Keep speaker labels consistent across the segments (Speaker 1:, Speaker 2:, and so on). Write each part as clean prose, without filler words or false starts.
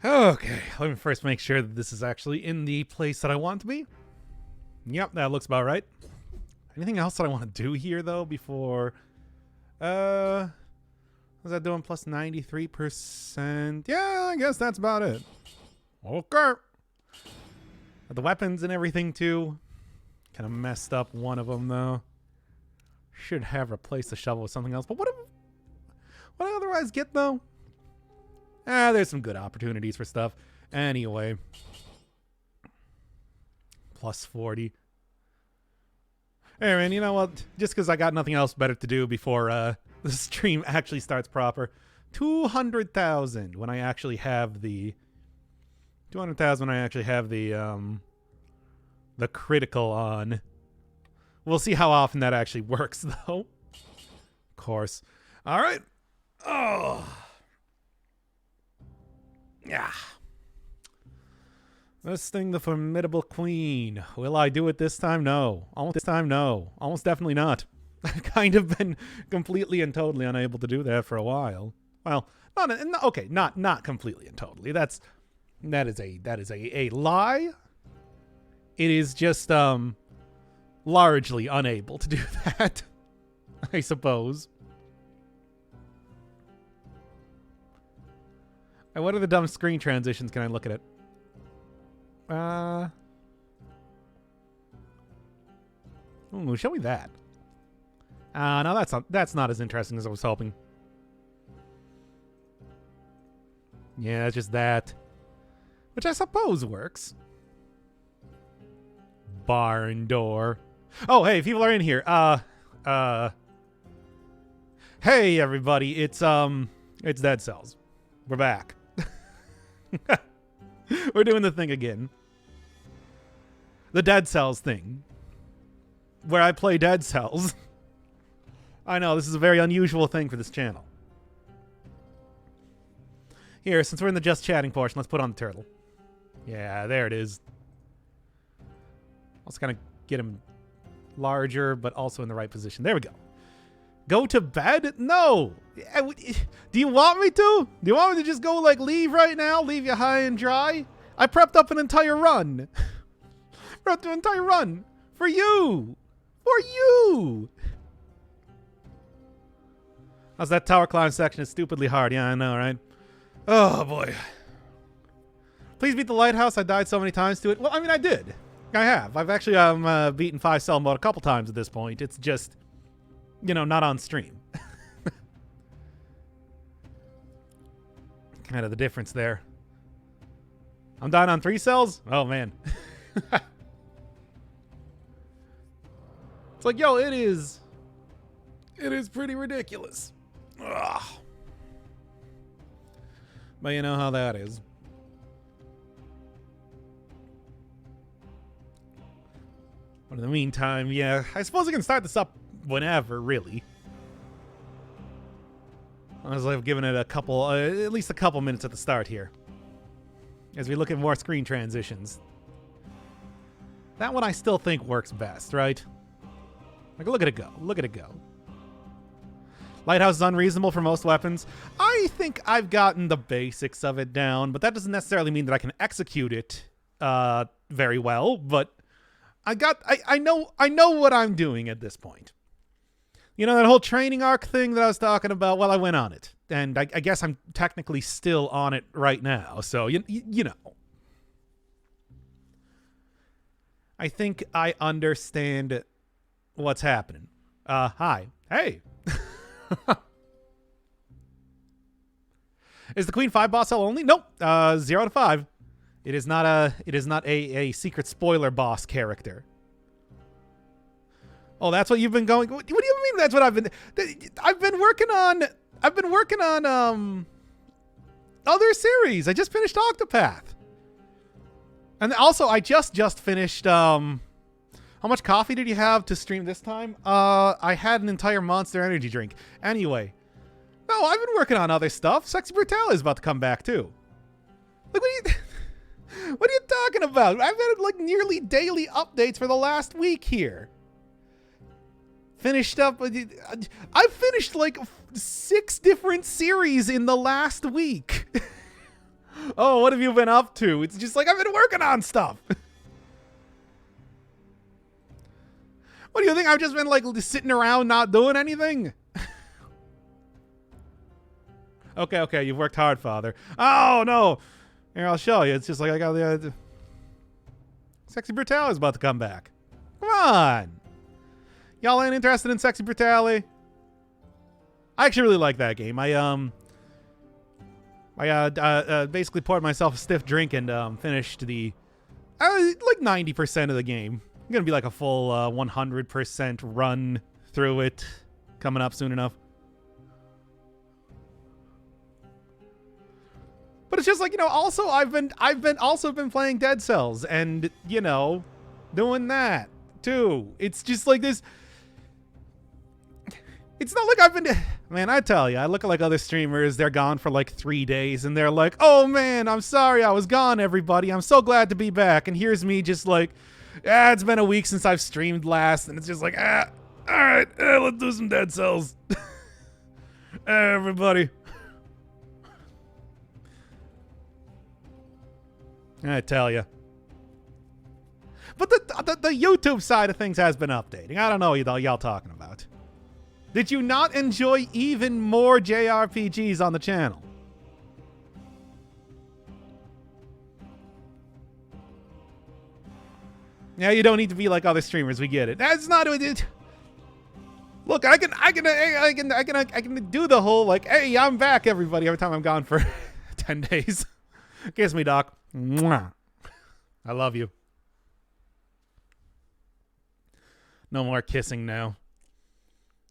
Speaker 1: Okay, let me first make sure that this is actually in the place that I want it to be. Yep, that looks about right. Anything else that I want to do here, though, before... what's that doing? Plus 93%. Yeah, I guess that's about it. Okay. The weapons and everything, too. Kind of messed up one of them, though. Should have replaced the shovel with something else. But what I otherwise get, though? There's some good opportunities for stuff. Anyway. Plus 40. Hey, man, you know what? Just because I got nothing else better to do before the stream actually starts proper. 200,000 when I actually have the... 200,000 when I actually have the critical on. We'll see how often that actually works, though. Of course. All right. Oh. Yeah. This thing, the Formidable Queen. Will I do it this time? No. Almost this time? No. Almost definitely not. I've kind of been completely and totally unable to do that for a while. Well, not completely and totally. That is a lie. It is just largely unable to do that, I suppose. And what are the dumb screen transitions? Can I look at it? Ooh, show me that. No, that's not as interesting as I was hoping. Yeah, it's just that. Which I suppose works. Barn door. Oh, hey, people are in here. Hey, everybody. It's Dead Cells. We're back. We're doing the thing again. The Dead Cells thing. Where I play Dead Cells. I know, this is a very unusual thing for this channel. Here, since we're in the just chatting portion, let's put on the turtle. Yeah, there it is. Let's kind of get him larger, but also in the right position. There we go. Go to bed? No! Do you want me to? Do you want me to just go, like, leave right now? Leave you high and dry? I prepped up an entire run. Prepped an entire run. For you! For you! How's that tower climb section? Is stupidly hard. Yeah, I know, right? Oh, boy. Please beat the lighthouse. I died so many times to it. Well, I mean, I did. I have. I've actually beaten 5 cell mode a couple times at this point. It's just... you know, not on stream. Kind of the difference there. I'm dying on 3 cells? Oh, man. It's like, yo, it is pretty ridiculous. Ugh. But you know how that is. But in the meantime, yeah, I suppose I can start this up whenever, really. As I've given it a couple, at least a couple minutes at the start here. As we look at more screen transitions. That one I still think works best, right? Like, look at it go. Look at it go. Lighthouse is unreasonable for most weapons. I think I've gotten the basics of it down, but that doesn't necessarily mean that I can execute it very well, but I know what I'm doing at this point. You know, that whole training arc thing that I was talking about? Well, I went on it. And I guess I'm technically still on it right now. So, you know. I think I understand what's happening. Hi. Hey. Is the Queen 5 boss cell only? Nope. 0 to 5. It is not a secret spoiler boss character. Oh, that's what you've been going. What do you mean? That's what I've been working on other series. I just finished Octopath. And also I just finished how much coffee did you have to stream this time? I had an entire Monster Energy drink. Anyway. No, I've been working on other stuff. Sexy Brutality is about to come back too. Like, what are you talking about? I've had like nearly daily updates for the last week here. finished up. I finished like 6 different series in the last week. Oh, what have you been up to? It's just like, I've been working on stuff. What do you think? I've just been like sitting around not doing anything? Okay, you've worked hard, Father. Oh, no. Here, I'll show you. It's just like I got the... Sexy Brutale is about to come back. Come on. Y'all ain't interested in Sexy Brutale? I actually really like that game. I basically poured myself a stiff drink and finished the... like 90% of the game. I'm going to be like a full 100% run through it coming up soon enough. But it's just like, also I've been playing Dead Cells and, doing that too. It's just like this. It's not like I've been, man, I tell you, I look at like other streamers, they're gone for like 3 days and they're like, oh man, I'm sorry I was gone, everybody. I'm so glad to be back. And here's me just like, it's been a week since I've streamed last. And it's just like, all right, let's do some Dead Cells. Everybody. I tell you. But the YouTube side of things has been updating. I don't know what y'all talking about. Did you not enjoy even more JRPGs on the channel? Yeah, you don't need to be like other streamers. We get it. That's not it. Look, I can do the whole like, hey, I'm back, everybody, every time I'm gone for 10 days. Kiss me, Doc. Mwah. I love you. No more kissing now.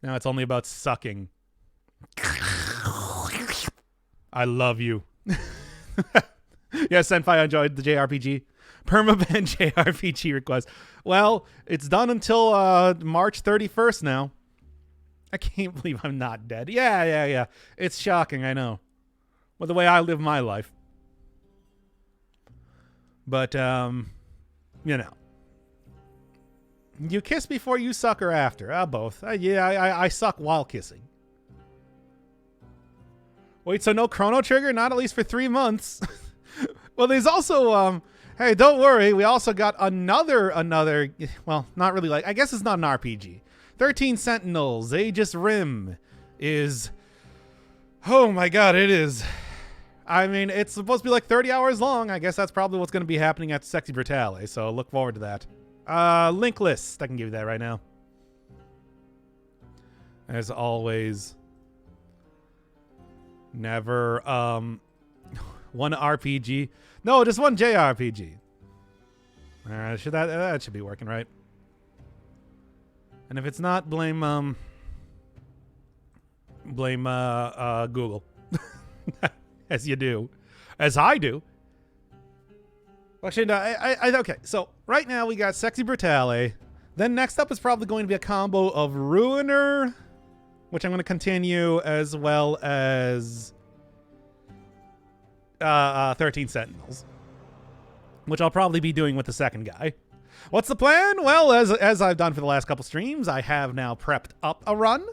Speaker 1: Now it's only about sucking. I love you. Yes, Senpai enjoyed the JRPG. Permaban JRPG request. Well, it's done until March 31st now. I can't believe I'm not dead. Yeah. It's shocking, I know. Well, the way I live my life. But, you kiss before you suck or after? Both. I suck while kissing. Wait, so no Chrono Trigger? Not at least for 3 months. Well, there's also, hey, don't worry. We also got another, well, not really like, I guess it's not an RPG. 13 Sentinels, Aegis Rim is, oh my god, it is. I mean, it's supposed to be like 30 hours long. I guess that's probably what's going to be happening at Sexy Brutale, so look forward to that. Link list. I can give you that right now. As always, never, one RPG. No, just one JRPG. Alright, that should be working, right? And if it's not, blame Google. As you do. As I do. Actually, no, okay. So, right now we got Sexy Brutale. Then next up is probably going to be a combo of Ruiner, which I'm going to continue, as well as 13 Sentinels, which I'll probably be doing with the second guy. What's the plan? Well, as I've done for the last couple streams, I have now prepped up a run.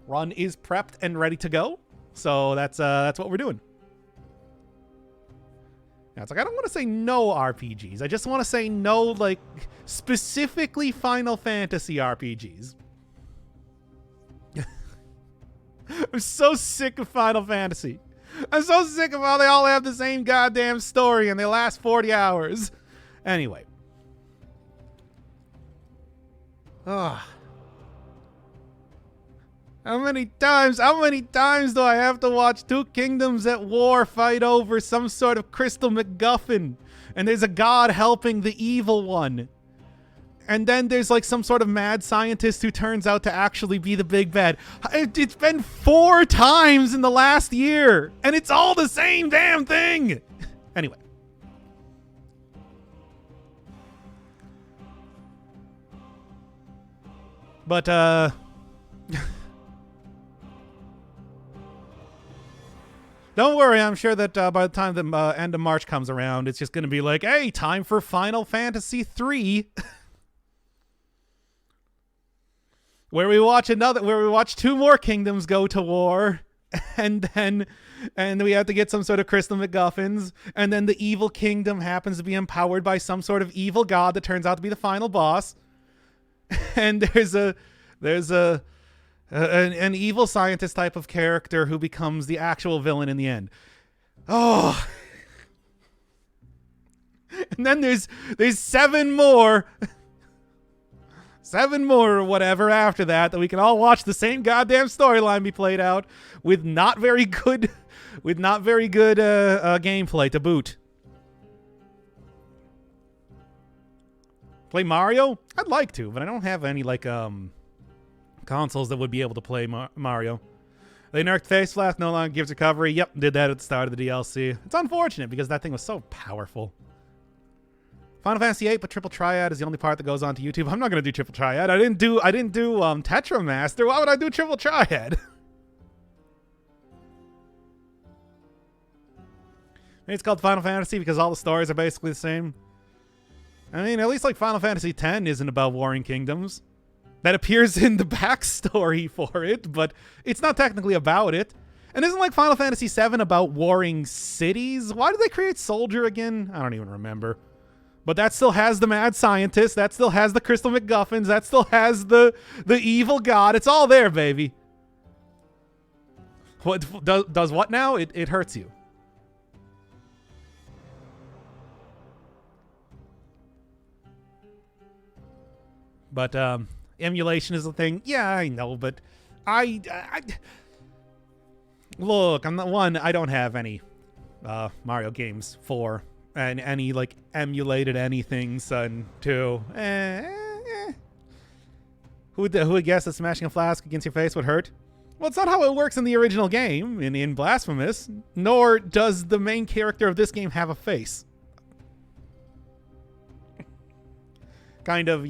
Speaker 1: Run is prepped and ready to go. So that's what we're doing. Now, it's like, I don't want to say no RPGs. I just want to say no, like, specifically Final Fantasy RPGs. I'm so sick of Final Fantasy. I'm so sick of how they all have the same goddamn story and they last 40 hours. Anyway. Ugh. How many times do I have to watch two kingdoms at war fight over some sort of crystal MacGuffin? And there's a god helping the evil one. And then there's like some sort of mad scientist who turns out to actually be the big bad. It's been 4 times in the last year. And it's all the same damn thing. Anyway. But, don't worry, I'm sure that by the time the end of March comes around, it's just going to be like, hey, time for Final Fantasy 3. where we watch two more kingdoms go to war, and we have to get some sort of crystal MacGuffins, and then the evil kingdom happens to be empowered by some sort of evil god that turns out to be the final boss, and there's an evil scientist type of character who becomes the actual villain in the end. Oh. And then there's 7 more. 7 more or whatever after that we can all watch the same goddamn storyline be played out with not very good gameplay to boot. Play Mario? I'd like to, but I don't have any consoles that would be able to play Mario. They nerfed Face Blast, no longer gives recovery. Yep, did that at the start of the DLC. It's unfortunate because that thing was so powerful. Final Fantasy VIII, but Triple Triad is the only part that goes onto YouTube. I'm not gonna do Triple Triad. I didn't do Tetramaster. Why would I do Triple Triad? Maybe it's called Final Fantasy because all the stories are basically the same. I mean, at least Final Fantasy X isn't about warring kingdoms. That appears in the backstory for it, but it's not technically about it. And isn't Final Fantasy VII about warring cities? Why did they create Soldier again? I don't even remember. But that still has the mad scientist. That still has the crystal MacGuffins. That still has the evil god. It's all there, baby. What does what now? It hurts you. But emulation is a thing. Yeah, I know, but I look, I don't have any Mario games for and any emulated anything, son. 2. Who would guess that smashing a flask against your face would hurt? Well, it's not how it works in the original game in Blasphemous, nor does the main character of this game have a face. Kind of,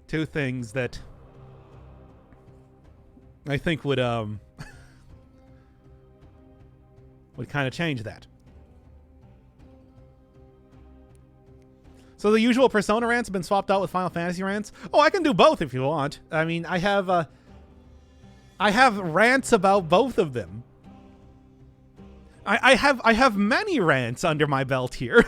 Speaker 1: 2 things that I think would kind of change that. So the usual Persona rants have been swapped out with Final Fantasy rants. Oh, I can do both if you want. I mean, I have rants about both of them. I have many rants under my belt here.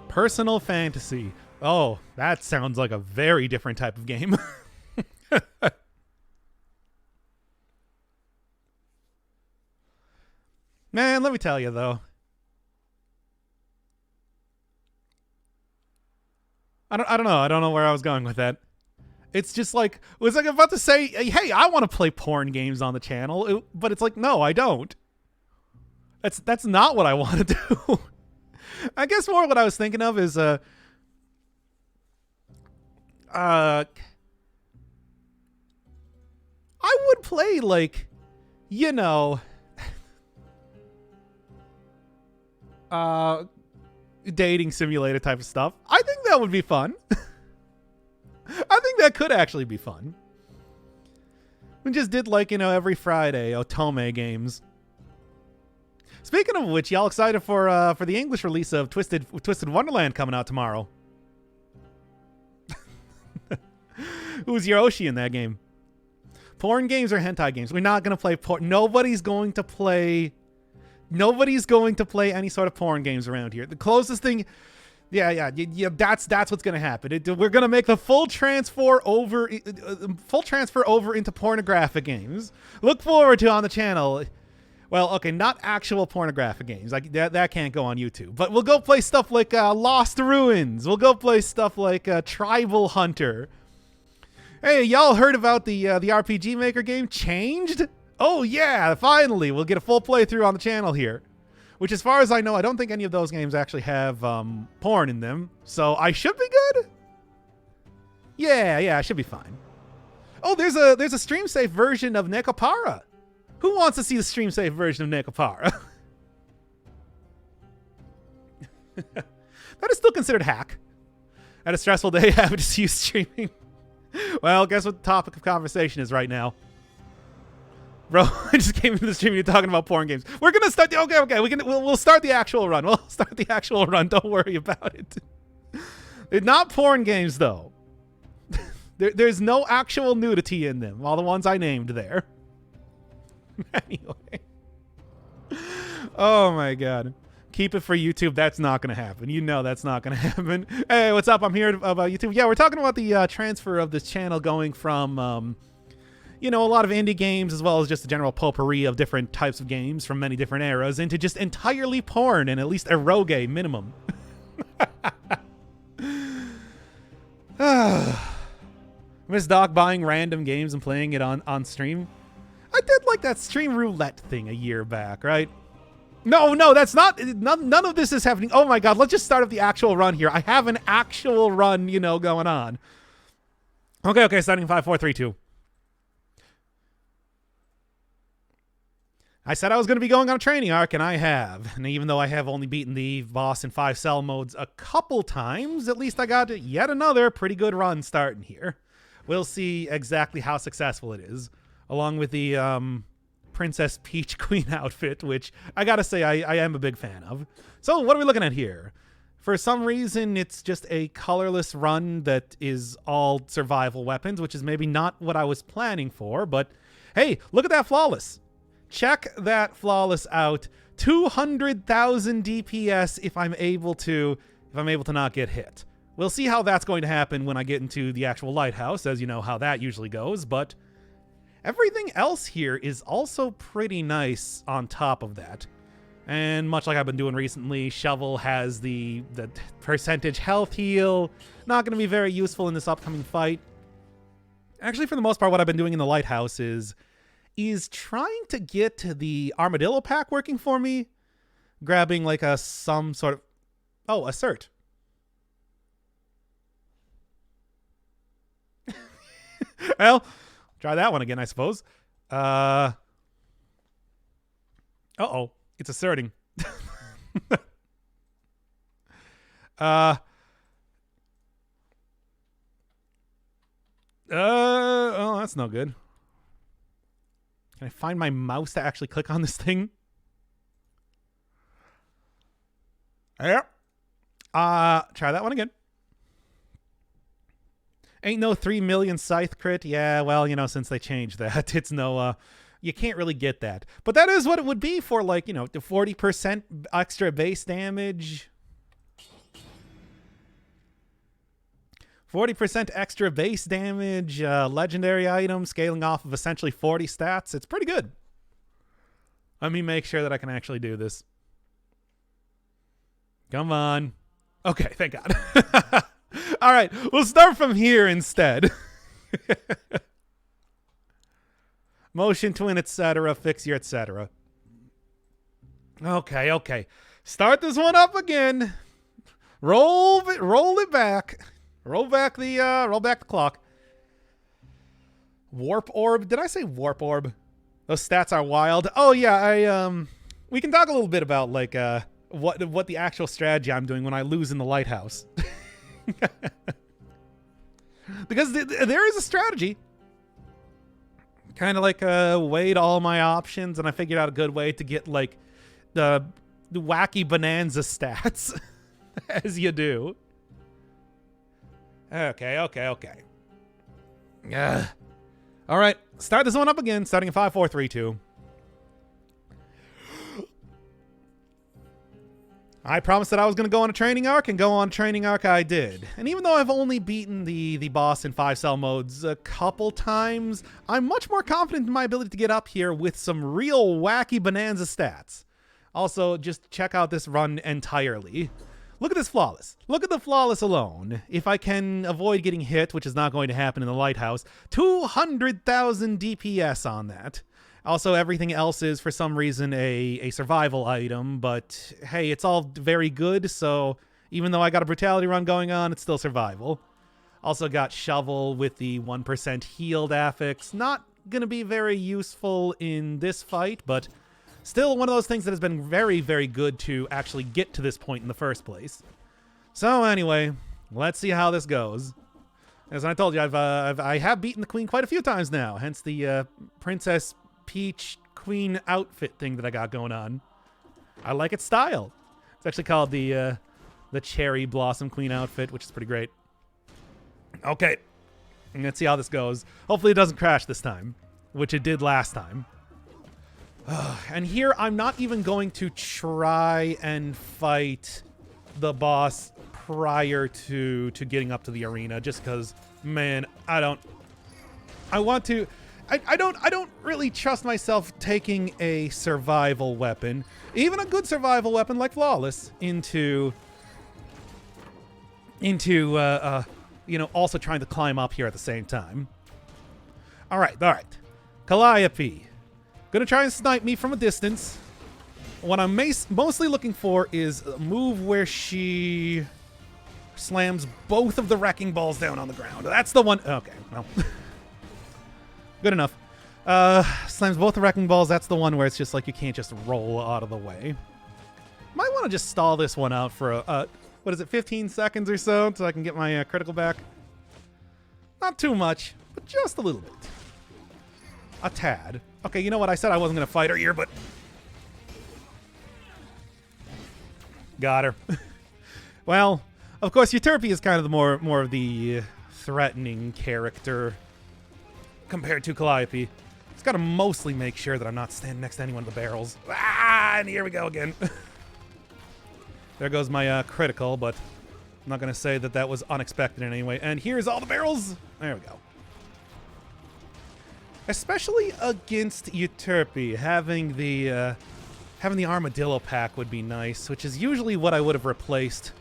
Speaker 1: Personal Fantasy. Oh, that sounds like a very different type of game. Man, let me tell you, though. I don't know. I don't know where I was going with that. It's just was about to say, hey, I want to play porn games on the channel, but it's no, I don't. That's not what I want to do. I guess more what I was thinking of is I would play dating simulator type of stuff. I think that would be fun. I think that could actually be fun. We just did every Friday Otome games. Speaking of which, y'all excited for the English release of Twisted Wonderland coming out tomorrow? Who's Yoshi in that game? Porn games or hentai games? We're not gonna play porn. Nobody's going to play any sort of porn games around here. The closest thing, yeah. That's what's gonna happen. We're gonna make the full transfer over into pornographic games. Look forward to on the channel. Well, okay, not actual pornographic games. That can't go on YouTube. But we'll go play stuff like Lost Ruins. We'll go play stuff like Tribal Hunter. Hey, y'all heard about the RPG Maker game Changed? Oh yeah, finally, we'll get a full playthrough on the channel here. Which, as far as I know, I don't think any of those games actually have porn in them. So I should be good. Yeah, I should be fine. Oh, there's a stream safe version of Nekopara. Who wants to see the stream safe version of Nekopara? That is still considered hack. At a stressful day, having to see you streaming. Well, guess what the topic of conversation is right now? Bro, I just came into the stream and you're talking about porn games. We're gonna start the okay. We'll start the actual run. We'll start the actual run. Don't worry about it. They're not porn games though. There's no actual nudity in them. All the ones I named there. Anyway. Oh my god. Keep it for YouTube. That's not going to happen. You know that's not going to happen. Hey, what's up? I'm here about YouTube. Yeah, we're talking about the transfer of this channel going from, you know, a lot of indie games as well as just a general potpourri of different types of games from many different eras into just entirely porn and at least eroge minimum. Miss Doc buying random games and playing it on stream. I did like that stream roulette thing a year back, right? No, that's not. None of this is happening. Oh my god, let's just start up the actual run here. I have an actual run, you know, going on. Okay, starting 5, 4, 3, 2. I said I was going to be going on a training arc, and I have. And even though I have only beaten the boss in 5 cell modes a couple times, at least I got yet another pretty good run starting here. We'll see exactly how successful it is, along with the Princess Peach Queen outfit, which I gotta say I am a big fan of. So what are we looking at here? For some reason, it's just a colorless run that is all survival weapons, which is maybe not what I was planning for, but hey, look at that flawless. Check that flawless out. 200,000 DPS if I'm able to not get hit. We'll see how that's going to happen when I get into the actual lighthouse, as you know how that usually goes, but everything else here is also pretty nice on top of that. And much like I've been doing recently, Shovel has the percentage health heal. Not going to be very useful in this upcoming fight. Actually, for the most part, what I've been doing in the lighthouse is trying to get the armadillo pack working for me. Grabbing like some sort of... Oh, assert. Well... Try that one again, I suppose. Uh-oh. It's asserting. Oh, that's no good. Can I find my mouse to actually click on this thing? Yep. Try that one again. Ain't no 3 million scythe crit. Yeah, well, you know, since they changed that, it's no, you can't really get that. But that is what it would be for, like, you know, the 40% extra base damage. 40% extra base damage, legendary item, scaling off of essentially 40 stats. It's pretty good. Let me make sure that I can actually do this. Come on. Okay, thank God. All right, we'll start from here instead. Motion twin, etc. Fix your etc. Okay. Start this one up again. Roll it back. Roll back the clock. Warp orb. Did I say warp orb? Those stats are wild. Oh yeah, we can talk a little bit about like what the actual strategy I'm doing when I lose in the lighthouse. Because there is a strategy. Kind of like weighed all my options, and I figured out a good way to get like the wacky bonanza stats as you do. Okay. All right, start this one up again, starting in 5, 4, 3, 2. I promised that I was going to go on a training arc, and go on a training arc I did. And even though I've only beaten the boss in 5 cell modes a couple times, I'm much more confident in my ability to get up here with some real wacky bonanza stats. Also, just check out this run entirely. Look at this flawless. Look at the flawless alone. If I can avoid getting hit, which is not going to happen in the lighthouse, 200,000 DPS on that. Also, everything else is, for some reason, a survival item, but hey, it's all very good, so even though I got a brutality run going on, it's still survival. Also got Shovel with the 1% healed affix. Not going to be very useful in this fight, but still one of those things that has been very, very good to actually get to this point in the first place. So anyway, let's see how this goes. As I told you, I have beaten the queen quite a few times now, hence the Princess peach queen outfit thing that I got going on. I like its style. It's actually called the cherry blossom queen outfit, which is pretty great. Okay, let's see how this goes. Hopefully it doesn't crash this time, which it did last time. And here I'm not even going to try and fight the boss prior to getting up to the arena, just because, man, I don't really trust myself taking a survival weapon, even a good survival weapon like Flawless, into also trying to climb up here at the same time. All right. Calliope. Gonna try and snipe me from a distance. What I'm mostly looking for is a move where she slams both of the wrecking balls down on the ground. That's the one. Okay, well. Good enough. Slams both the wrecking balls. That's the one where it's just like you can't just roll out of the way. Might want to just stall this one out for what is it, 15 seconds or so I can get my critical back. Not too much, but just a little bit. A tad. Okay, you know what? I said I wasn't going to fight her here, but... Got her. Well, of course, Euterpe is kind of the more of the threatening character compared to Calliope. Just got to mostly make sure that I'm not standing next to any one of the barrels. Ah, and here we go again. There goes my critical, but I'm not going to say that was unexpected in any way. And here's all the barrels. There we go. Especially against Euterpe, having the armadillo pack would be nice, which is usually what I would have replaced.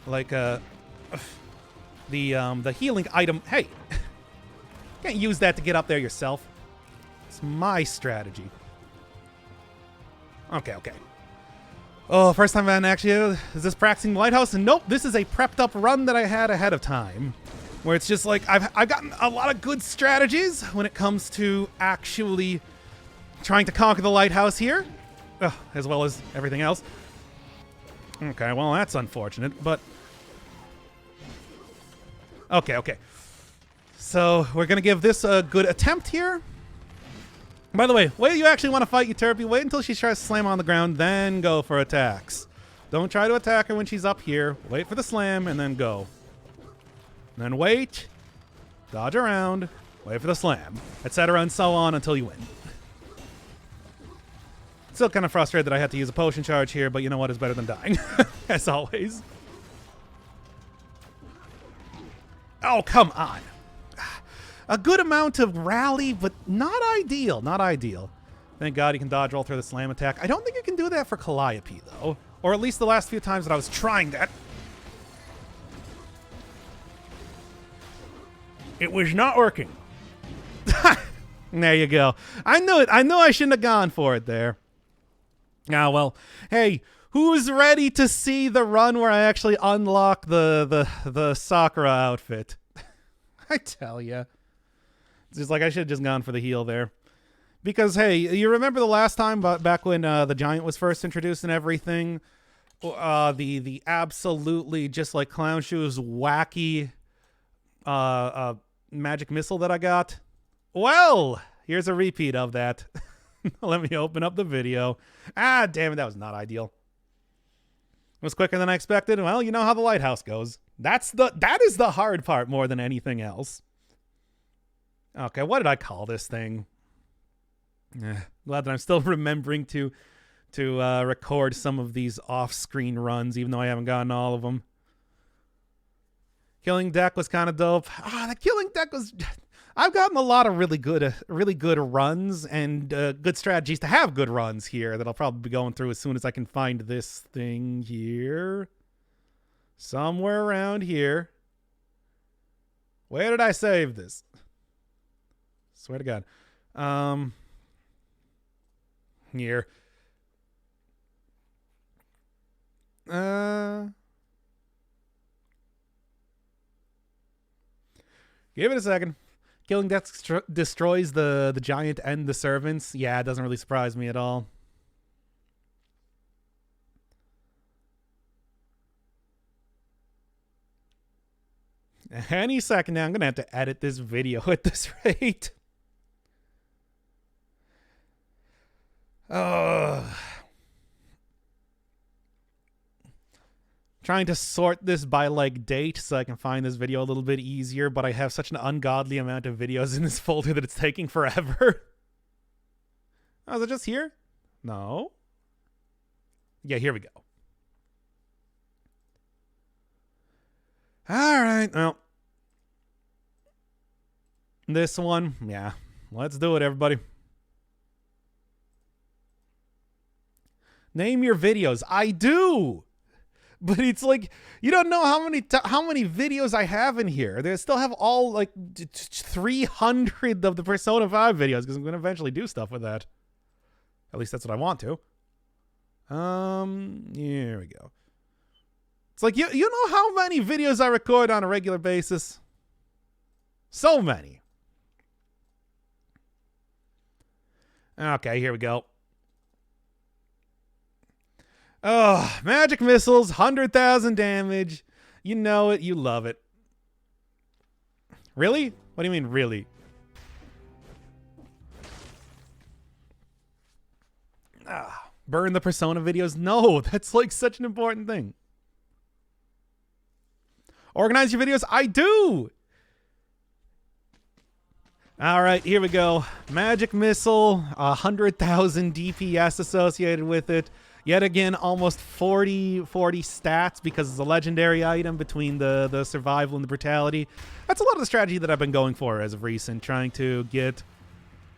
Speaker 1: Like the healing item. Hey, can't use that to get up there yourself. It's my strategy. Okay. Oh, first time in actually, is this practicing Lighthouse? And nope, this is a prepped up run that I had ahead of time. Where it's just like, I've gotten a lot of good strategies when it comes to actually trying to conquer the lighthouse here. As well as everything else. Okay, well, that's unfortunate, but... Okay. So, we're going to give this a good attempt here. By the way, wait, you actually want to fight Euterpe, wait until she tries to slam on the ground, then go for attacks. Don't try to attack her when she's up here. Wait for the slam, and then go. Then wait, dodge around, wait for the slam, etc. and so on until you win. Still kind of frustrated that I had to use a potion charge here, but you know what is better than dying, as always. Oh, come on. A good amount of rally, but not ideal, not ideal. Thank God you can dodge roll through the slam attack. I don't think you can do that for Calliope, though. Or at least the last few times that I was trying that. It was not working. There you go. I knew it. I knew I shouldn't have gone for it there. Ah, well, hey, who's ready to see the run where I actually unlock the Sakura outfit? I tell ya. It's just like I should have just gone for the heal there. Because, hey, you remember the last time back when the Giant was first introduced and everything? The absolutely just like Clown Shoes wacky magic missile that I got? Well, here's a repeat of that. Let me open up the video. Ah, damn it, that was not ideal. It was quicker than I expected. Well, you know how the lighthouse goes. That is the hard part more than anything else. Okay, what did I call this thing? Glad that I'm still remembering to record some of these off-screen runs, even though I haven't gotten all of them. Killing Deck was kind of dope. The Killing Deck was... I've gotten a lot of really good runs and good strategies to have good runs here that I'll probably be going through as soon as I can find this thing here. Somewhere around here. Where did I save this? Swear to God. Here. Give it a second. Killing Death destroys the giant and the servants. Yeah, it doesn't really surprise me at all. Any second now, I'm going to have to edit this video at this rate. Trying to sort this by like date so I can find this video a little bit easier, but I have such an ungodly amount of videos in this folder that it's taking forever. Oh, is it just here? No. Yeah, here we go. All right, well. This one, yeah. Let's do it, everybody. Name your videos. I do! But it's like, you don't know how many videos I have in here. They still have all like 300 of the Persona 5 videos because I'm going to eventually do stuff with that. At least that's what I want to. Here we go. It's like, you know how many videos I record on a regular basis? So many. Okay, here we go. Oh, magic missiles, 100,000 damage. You know it, you love it. Really? What do you mean, really? Burn the Persona videos? No, that's like such an important thing. Organize your videos? I do! All right, here we go. Magic missile, 100,000 DPS associated with it. Yet again, almost 40 stats because it's a legendary item between the survival and the brutality. That's a lot of the strategy that I've been going for as of recent, trying to get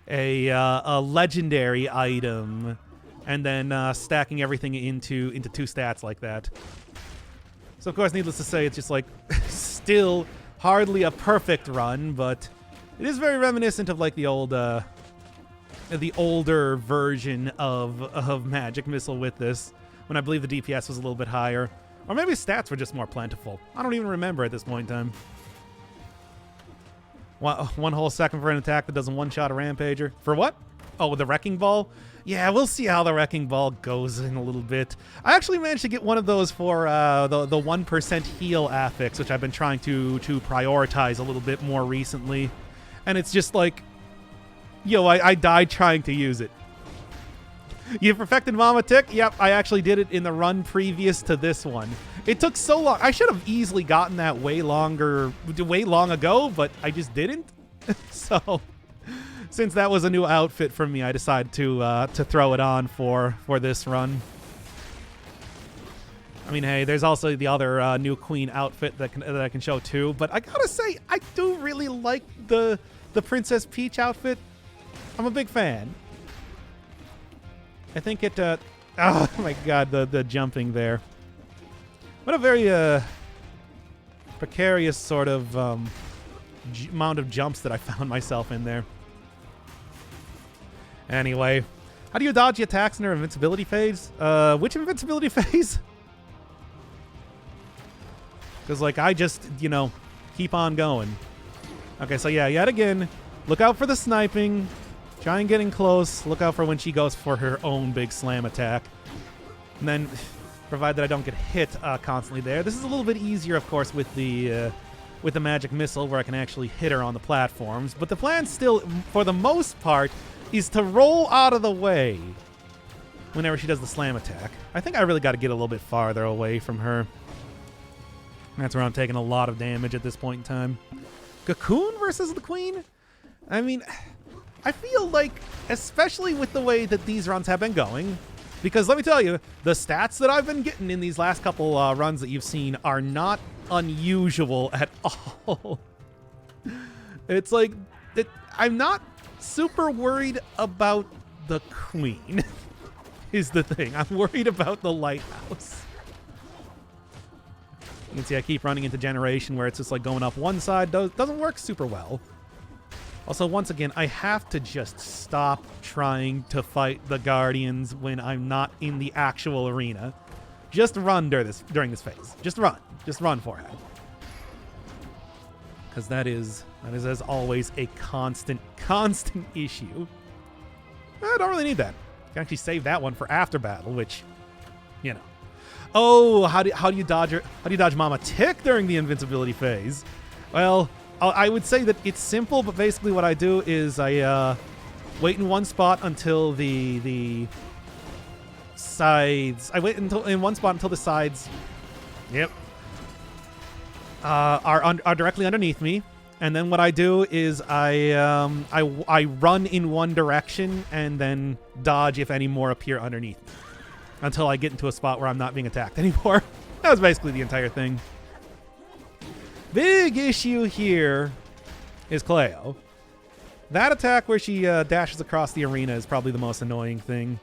Speaker 1: a legendary item and then stacking everything into 2 stats like that. So, of course, needless to say, it's just like still hardly a perfect run, but it is very reminiscent of like the older version of Magic Missile with this, when I believe the DPS was a little bit higher. Or maybe stats were just more plentiful. I don't even remember at this point in time. One whole second for an attack that doesn't one-shot a Rampager. For what? Oh, with the Wrecking Ball? Yeah, we'll see how the Wrecking Ball goes in a little bit. I actually managed to get one of those for the 1% heal affix, which I've been trying to prioritize a little bit more recently. And it's just like, yo, I died trying to use it. You perfected Mama Tick? Yep, I actually did it in the run previous to this one. It took so long. I should have easily gotten that way long ago, but I just didn't. So, since that was a new outfit for me, I decided to throw it on for this run. I mean, hey, there's also the other new Queen outfit that I can show too. But I gotta say, I do really like the Princess Peach outfit. I'm a big fan. I think it, oh my god, the jumping there. What a very, precarious sort of, amount of jumps that I found myself in there. Anyway, how do you dodge the attacks in their invincibility phase? Which invincibility phase? Because, like, I just, keep on going. Okay, so yeah, yet again, look out for the sniping. Try and getting close. Look out for when she goes for her own big slam attack. And then, provided that I don't get hit constantly there. This is a little bit easier, of course, with the magic missile, where I can actually hit her on the platforms. But the plan still, for the most part, is to roll out of the way whenever she does the slam attack. I think I really got to get a little bit farther away from her. That's where I'm taking a lot of damage at this point in time. Cocoon versus the Queen? I mean, I feel like, especially with the way that these runs have been going, because let me tell you, the stats that I've been getting in these last couple runs that you've seen are not unusual at all. It's like, I'm not super worried about the Queen, is the thing. I'm worried about the Lighthouse. You can see I keep running into Generation where it's just like going up one side. Doesn't work super well. Also, once again, I have to just stop trying to fight the Guardians when I'm not in the actual arena. Just run during this phase. Just run. Just run for it. Because that is, as always, a constant issue. I don't really need that. I can actually save that one for after battle, which, Oh, how do you dodge Mama Tick during the invincibility phase? Well, I would say that it's simple, but basically what I do is I wait in one spot until the sides. I wait in one spot until the sides. Yep. Are directly underneath me, and then what I do is I run in one direction and then dodge if any more appear underneath me until I get into a spot where I'm not being attacked anymore. That was basically the entire thing. Big issue here is Cleo. That attack where she dashes across the arena is probably the most annoying thing.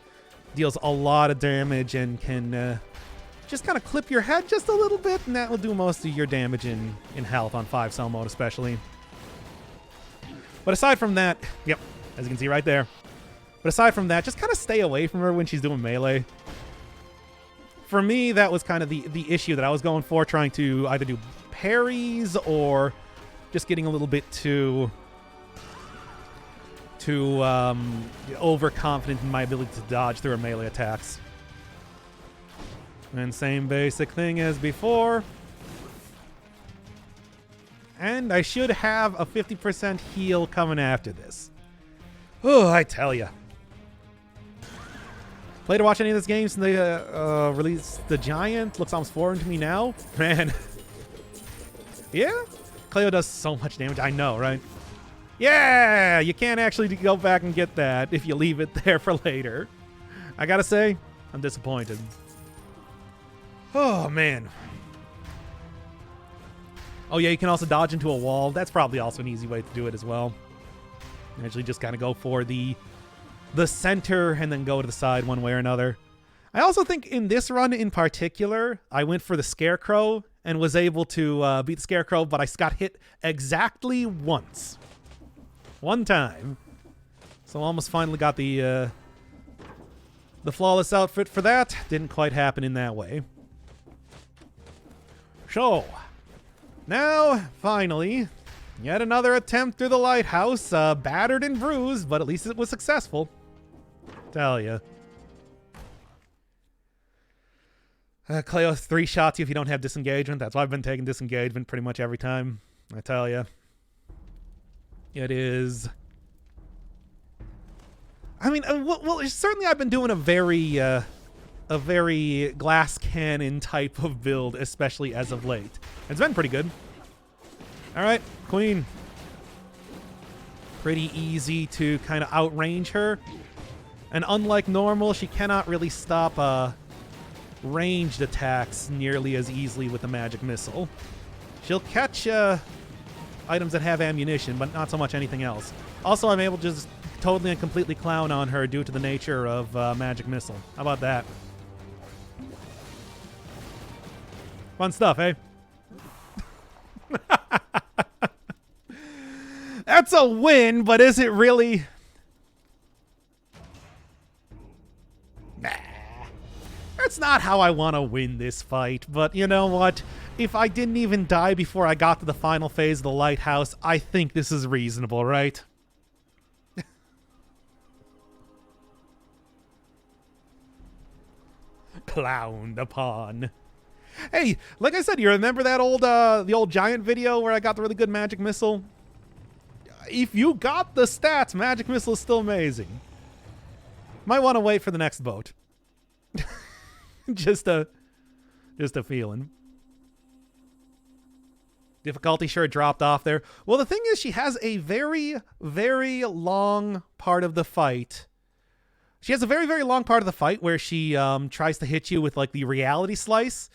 Speaker 1: Deals a lot of damage and can just kind of clip your head just a little bit, and that will do most of your damage in health on 5-cell mode especially. But aside from that, yep, as you can see right there. But aside from that, just kind of stay away from her when she's doing melee. For me, that was kind of the issue that I was going for, trying to either do parries or just getting a little bit too overconfident in my ability to dodge through her melee attacks. And same basic thing as before. And I should have a 50% heal coming after this. Oh, I tell ya. Played or watch any of this game since they released The Giant? Looks almost foreign to me now. Man. Yeah? Cleo does so much damage. I know, right? Yeah! You can't actually go back and get that if you leave it there for later. I gotta say, I'm disappointed. Oh, man. Oh, yeah, you can also dodge into a wall. That's probably also an easy way to do it as well. You actually just kind of go for the center and then go to the side one way or another. I also think in this run in particular, I went for the Scarecrow and was able to beat the Scarecrow, but I got hit exactly once. One time. So almost finally got the flawless outfit for that. Didn't quite happen in that way. So, now, finally, yet another attempt through the lighthouse. Battered and bruised, but at least it was successful. Tell ya. Cleo 3 shots you if you don't have disengagement. That's why I've been taking disengagement pretty much every time. I tell ya. It is... I mean, well, certainly I've been doing a very glass cannon type of build, especially as of late. It's been pretty good. All right, Queen. Pretty easy to kind of outrange her. And unlike normal, she cannot really stop ranged attacks nearly as easily with the magic missile. She'll catch items that have ammunition, but not so much anything else. Also, I'm able to just totally and completely clown on her due to the nature of magic missile. How about that? Fun stuff, eh? That's a win, but is it really? Nah. That's not how I want to win this fight, but you know what? If I didn't even die before I got to the final phase of the lighthouse, I think this is reasonable, right? Clowned upon. Hey, like I said, you remember that the old giant video where I got the really good magic missile? If you got the stats, magic missile is still amazing. Might want to wait for the next boat. just a feeling. Difficulty sure dropped off there. Well, the thing is, she has a very, very long part of the fight. She has a very, very long part of the fight where she tries to hit you with like the reality slice.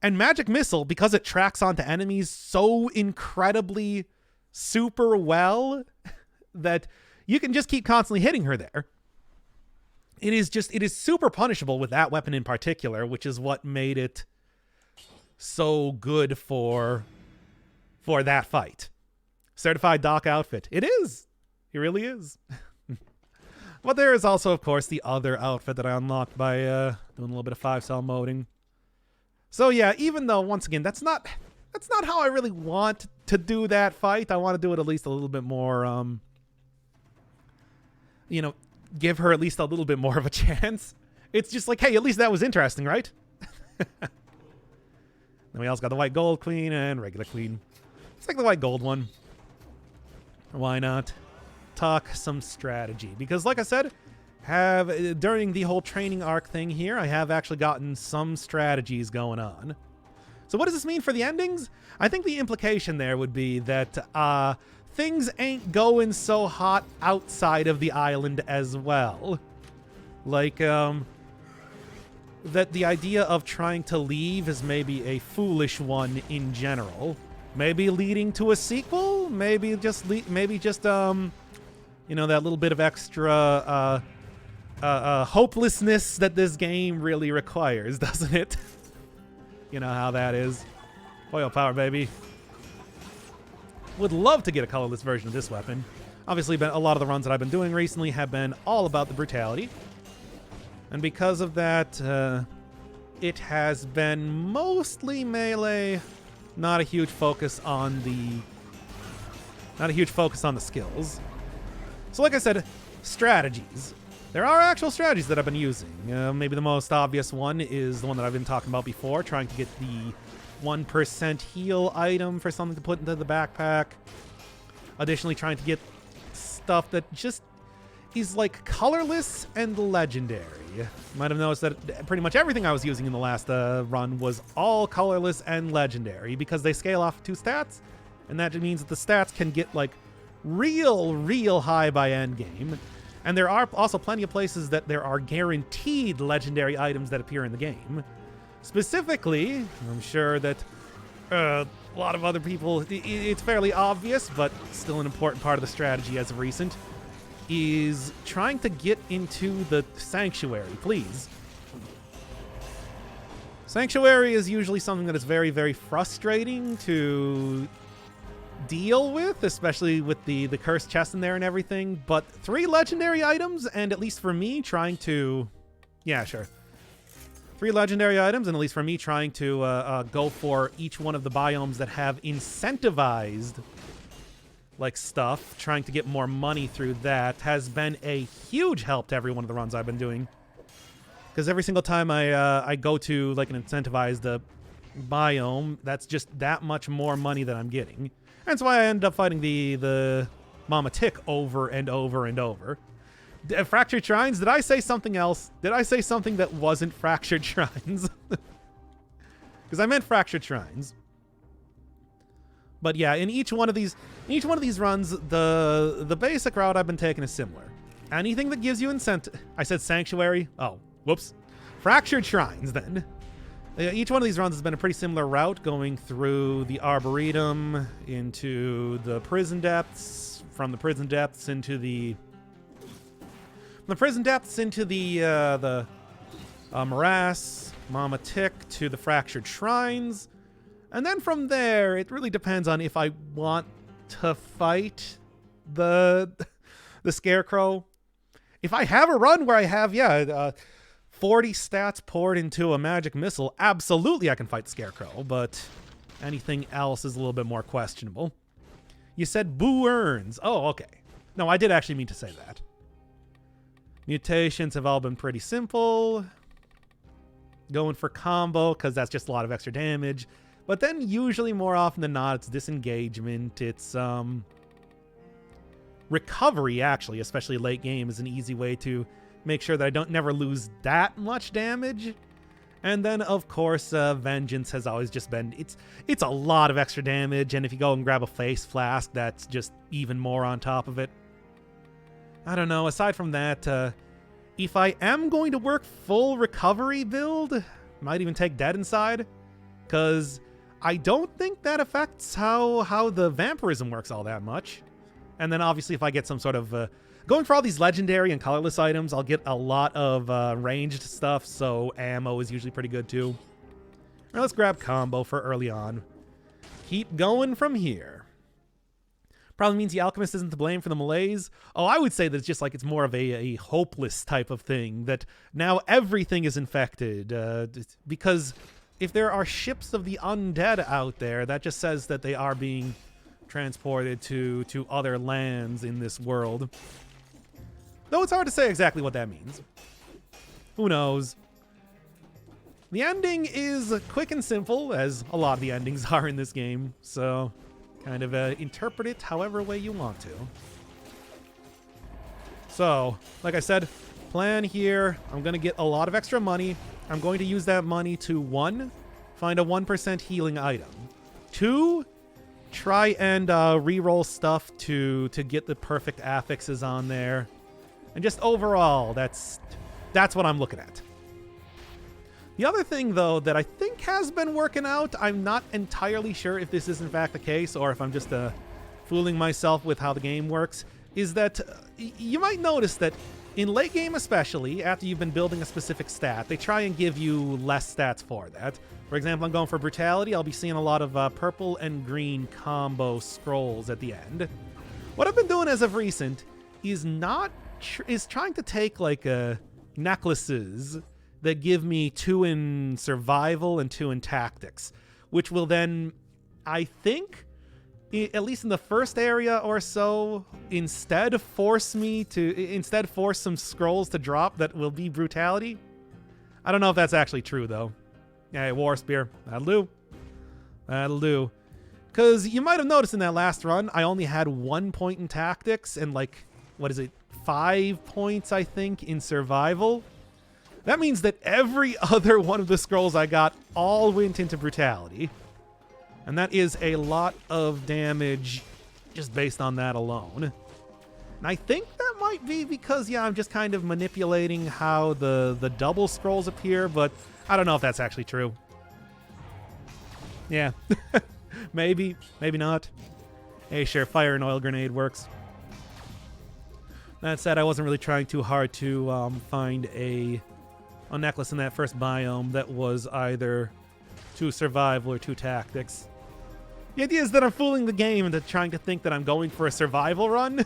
Speaker 1: And magic missile, because it tracks onto enemies so incredibly super well that you can just keep constantly hitting her there. It is super punishable with that weapon in particular, which is what made it so good for that fight. Certified Doc outfit. It is. It really is. But there is also, of course, the other outfit that I unlocked by doing a little bit of 5-cell moding. So yeah, even though, once again, that's not how I really want to do that fight. I want to do it at least a little bit more, give her at least a little bit more of a chance. It's just like, hey, at least that was interesting, right? Then we also got the white gold queen and regular queen. Let's take the white gold one. Why not? talk some strategy. Because like I said, during the whole training arc thing here, I have actually gotten some strategies going on. So what does this mean for the endings? I think the implication there would be that things ain't going so hot outside of the island as well. Like, that the idea of trying to leave is maybe a foolish one in general. Maybe leading to a sequel? Maybe just, you know, that little bit of extra hopelessness that this game really requires, doesn't it? You know how that is. Oil power, baby. Would love to get a colorless version of this weapon. Obviously, a lot of the runs that I've been doing recently have been all about the brutality. And because of that, it has been mostly melee, not a huge focus on the skills. So like I said, strategies. There are actual strategies that I've been using. Maybe the most obvious one is the one that I've been talking about before, trying to get the 1% heal item for something to put into the backpack. Additionally, trying to get stuff that just is like colorless and legendary. You might have noticed that pretty much everything I was using in the last run was all colorless and legendary because they scale off 2 stats, and that means that the stats can get like real high by endgame. And there are also plenty of places that there are guaranteed legendary items that appear in the game. Specifically, I'm sure that a lot of other people, it's fairly obvious, but still an important part of the strategy as of recent, is trying to get into the Sanctuary, please. Sanctuary is usually something that is very frustrating to deal with, especially with the cursed chest in there and everything, but 3 legendary items, and at least for me, trying to... Yeah, sure. 3 legendary items, and at least for me, trying to go for each one of the biomes that have incentivized like stuff, trying to get more money through that has been a huge help to every one of the runs I've been doing. Because every single time I go to like an incentivized biome, that's just that much more money that I'm getting. And that's why I ended up fighting the Mama Tick over and over and over. Fractured Shrines? Did I say something else? Did I say something that wasn't Fractured Shrines? Because I meant Fractured Shrines. But yeah, in each one of these runs, the basic route I've been taking is similar. Anything that gives you incentive. I said Sanctuary. Oh, whoops. Fractured Shrines, then. Each one of these runs has been a pretty similar route, going through the Arboretum into the Prison Depths, from the Prison Depths into the Morass, Mama Tick to the Fractured Shrines. And then from there, it really depends on if I want to fight the Scarecrow. If I have a run where I have, 40 stats poured into a magic missile, absolutely I can fight the Scarecrow, but anything else is a little bit more questionable. You said Boo Earns. Oh, okay. No, I did actually mean to say that. Mutations have all been pretty simple. Going for combo, because that's just a lot of extra damage. But then usually more often than not, it's disengagement. It's recovery, actually, especially late game, is an easy way to make sure that I don't never lose that much damage. And then, of course, Vengeance has always just been... It's a lot of extra damage, and if you go and grab a Face Flask, that's just even more on top of it. I don't know. Aside from that, if I am going to work full recovery build, might even take Dead Inside, because I don't think that affects how the vampirism works all that much. And then obviously if I get some sort of... going for all these legendary and colorless items, I'll get a lot of ranged stuff, so ammo is usually pretty good too. All right, let's grab combo for early on. Keep going from here. Probably means the Alchemist isn't to blame for the malaise. Oh, I would say that it's just like it's more of a hopeless type of thing, that now everything is infected. Because if there are ships of the undead out there, that just says that they are being transported to other lands in this world. Though it's hard to say exactly what that means. Who knows? The ending is quick and simple, as a lot of the endings are in this game, so kind of interpret it however way you want to. So, like I said, plan here. I'm going to get a lot of extra money. I'm going to use that money to, 1, find a 1% healing item. 2, try and re-roll stuff to get the perfect affixes on there. And just overall, that's what I'm looking at. The other thing, though, that I think has been working out, I'm not entirely sure if this is in fact the case or if I'm just fooling myself with how the game works, is that you might notice that in late game especially, after you've been building a specific stat, they try and give you less stats for that. For example, I'm going for Brutality. I'll be seeing a lot of purple and green combo scrolls at the end. What I've been doing as of recent is trying to take like necklaces that give me 2 in survival and 2 in tactics, which will then, I think, at least in the first area or so, instead force some scrolls to drop that will be Brutality. I don't know if that's actually true, though. Yeah, War Spear. That'll do. That'll do. Because you might have noticed in that last run, I only had 1 point in tactics and, like, 5 points, I think, in survival. That means that every other one of the scrolls I got all went into Brutality. And that is a lot of damage just based on that alone. And I think that might be because, yeah, I'm just kind of manipulating how the double scrolls appear, but I don't know if that's actually true. Yeah. Maybe. Maybe not. Hey, sure, fire and oil grenade works. That said, I wasn't really trying too hard to find a necklace in that first biome that was either 2 survival or 2 tactics. The idea is that I'm fooling the game into trying to think that I'm going for a survival run.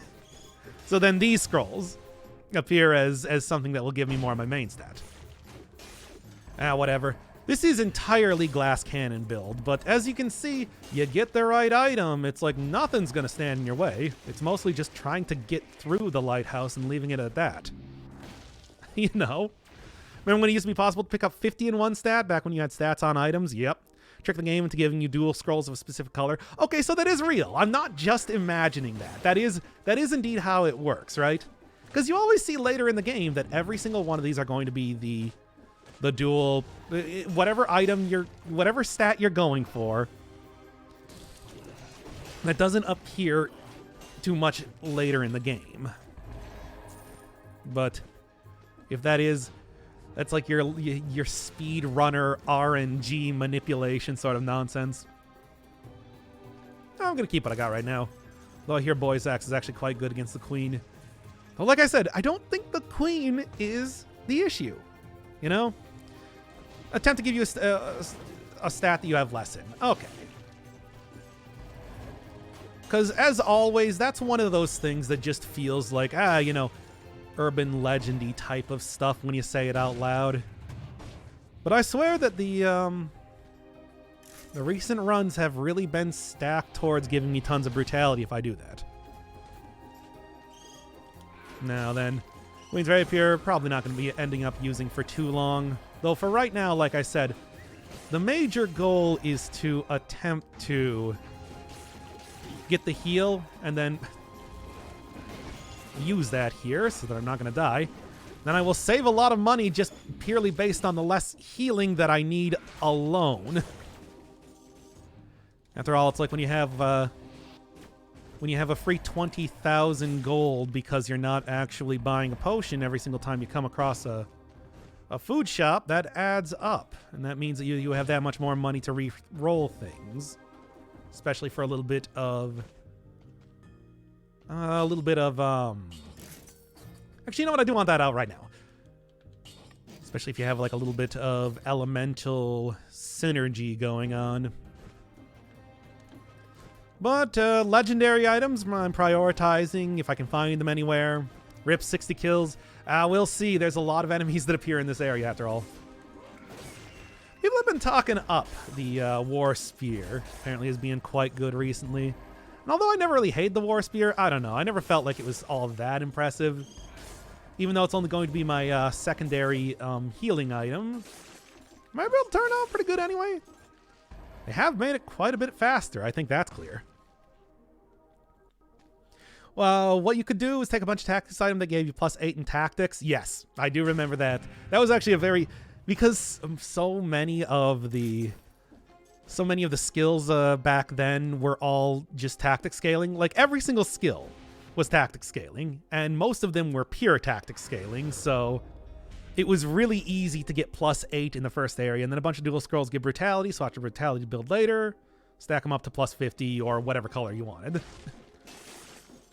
Speaker 1: So then these scrolls appear as something that will give me more of my main stat. Whatever. This is entirely glass cannon build, but as you can see, you get the right item, it's like nothing's gonna stand in your way. It's mostly just trying to get through the lighthouse and leaving it at that. You know? Remember when it used to be possible to pick up 50 in one stat back when you had stats on items? Yep. Trick the game into giving you dual scrolls of a specific color. Okay, so that is real. I'm not just imagining that. That is indeed how it works, right? Because you always see later in the game that every single one of these are going to be the dual, whatever stat you're going for. That doesn't appear too much later in the game. But if that's like your speed runner RNG manipulation sort of nonsense. I'm gonna keep what I got right now. Though I hear Boy's Axe is actually quite good against the Queen. But like I said, I don't think the Queen is the issue. You know? Attempt to give you a stat that you have less in. Okay. Because as always, that's one of those things that just feels like, you know, urban legendy type of stuff when you say it out loud. But I swear that the recent runs have really been stacked towards giving me tons of brutality if I do that. Now then, Queen's Rapier, probably not going to be ending up using for too long. Though for right now, like I said, the major goal is to attempt to get the heal and then use that here so that I'm not going to die. Then I will save a lot of money just purely based on the less healing that I need alone. After all, it's like when you have a free 20,000 gold because you're not actually buying a potion every single time you come across a food shop, that adds up. And that means that you have that much more money to re-roll things. Especially for a little bit of... Actually, you know what? I do want that out right now. Especially if you have like a little bit of elemental synergy going on. But legendary items, I'm prioritizing if I can find them anywhere. Rip 60 kills. We'll see. There's a lot of enemies that appear in this area after all. People have been talking up the War Spear. Apparently is being quite good recently. And although I never really hated the War Spear, I don't know. I never felt like it was all that impressive. Even though it's only going to be my secondary healing item. Might be able to turn out pretty good anyway. They have made it quite a bit faster. I think that's clear. Well, what you could do is take a bunch of tactics items that gave you +8 in tactics. Yes, I do remember that. That was actually a very... Because so many of the skills back then were all just tactic scaling. Like, every single skill was tactic scaling, and most of them were pure tactic scaling, so it was really easy to get +8 in the first area, and then a bunch of dual scrolls give brutality, so after brutality build later, stack them up to +50 or whatever color you wanted.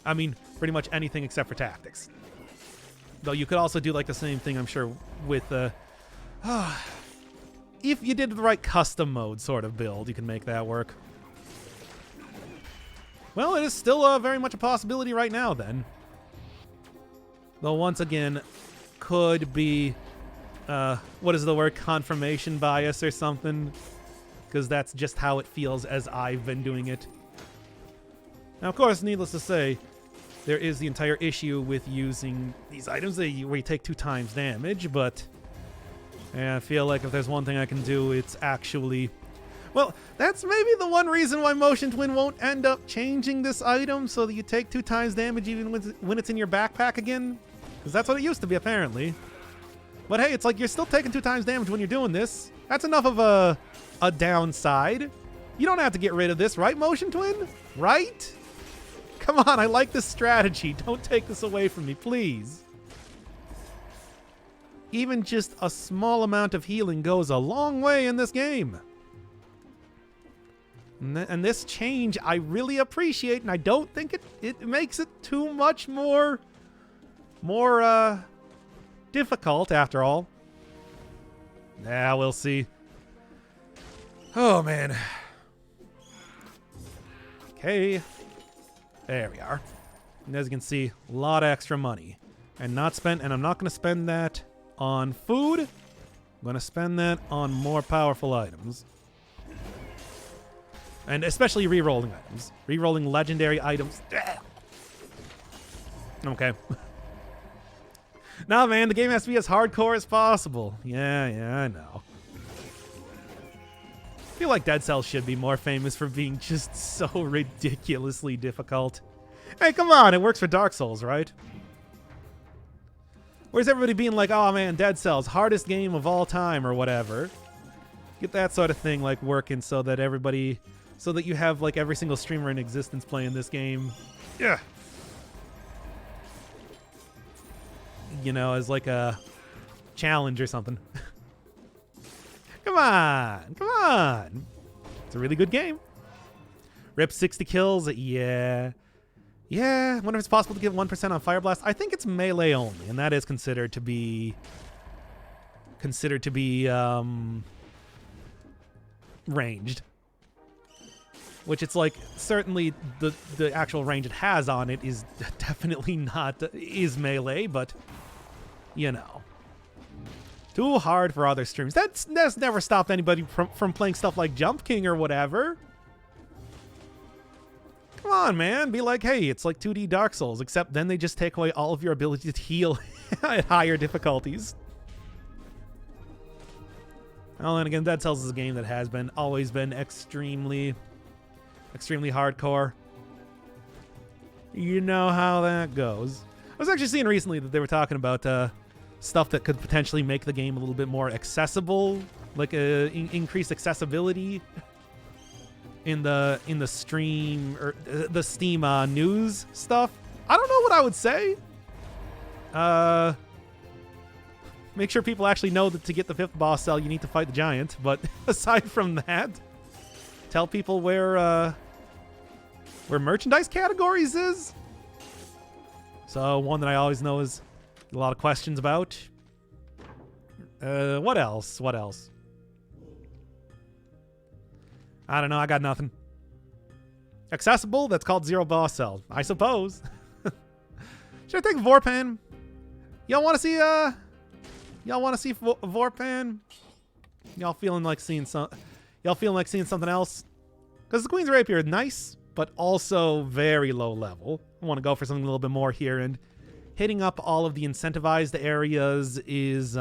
Speaker 1: I mean, pretty much anything except for tactics. Though you could also do like the same thing, I'm sure, with if you did the right custom mode sort of build, you can make that work. Well, it is still very much a possibility right now, then. Though, once again, could be, what is the word? Confirmation bias or something? Because that's just how it feels as I've been doing it. Now, of course, needless to say, there is the entire issue with using these items where you take 2 times damage, but I feel like if there's one thing I can do, it's actually... Well, that's maybe the one reason why Motion Twin won't end up changing this item so that you take 2 times damage even when it's in your backpack again. Because that's what it used to be, apparently. But hey, it's like you're still taking 2 times damage when you're doing this. That's enough of a downside. You don't have to get rid of this, right, Motion Twin? Right? Come on, I like this strategy. Don't take this away from me, please. Even just a small amount of healing goes a long way in this game. And this change I really appreciate, and I don't think it makes it too much more difficult after all. Yeah, we'll see. Oh, man. Okay. There we are. And as you can see, a lot of extra money. And not spent, and I'm not going to spend that on food. I'm going to spend that on more powerful items. And especially re-rolling items. Re-rolling legendary items. Okay. Nah, man, the game has to be as hardcore as possible. Yeah, I know. I feel like Dead Cells should be more famous for being just so ridiculously difficult. Hey, come on, it works for Dark Souls, right? Where's everybody being like, oh man, Dead Cells, hardest game of all time or whatever. Get that sort of thing like working so that you have like every single streamer in existence playing this game. Yeah. You know, as like a challenge or something. Come on. It's a really good game. Rip 60 kills, yeah. I wonder if it's possible to get 1% on Fire Blast. I think it's melee only, and that is considered to be ranged. Which it's like, certainly the actual range it has on it is definitely not, is melee, but, you know. Too hard for other streams. That's never stopped anybody from playing stuff like Jump King or whatever. Come on, man. Be like, hey, it's like 2D Dark Souls, except then they just take away all of your ability to heal at higher difficulties. Well, and again, Dead Cells is a game that has always been extremely hardcore. You know how that goes. I was actually seeing recently that they were talking about stuff that could potentially make the game a little bit more accessible, like increased accessibility in the stream or the Steam news stuff. I don't know what I would say. Make sure people actually know that to get the 5th boss cell, you need to fight the giant. But aside from that, tell people where merchandise categories is. So one that I always know is a lot of questions about. What else? I don't know. I got nothing. Accessible? That's called 0 boss cell, I suppose. Should I take Vorpan? Y'all want to see Vorpan? Y'all feeling like seeing something else? Because the Queen's Rapier is nice, but also very low level. I want to go for something a little bit more here, and hitting up all of the incentivized areas is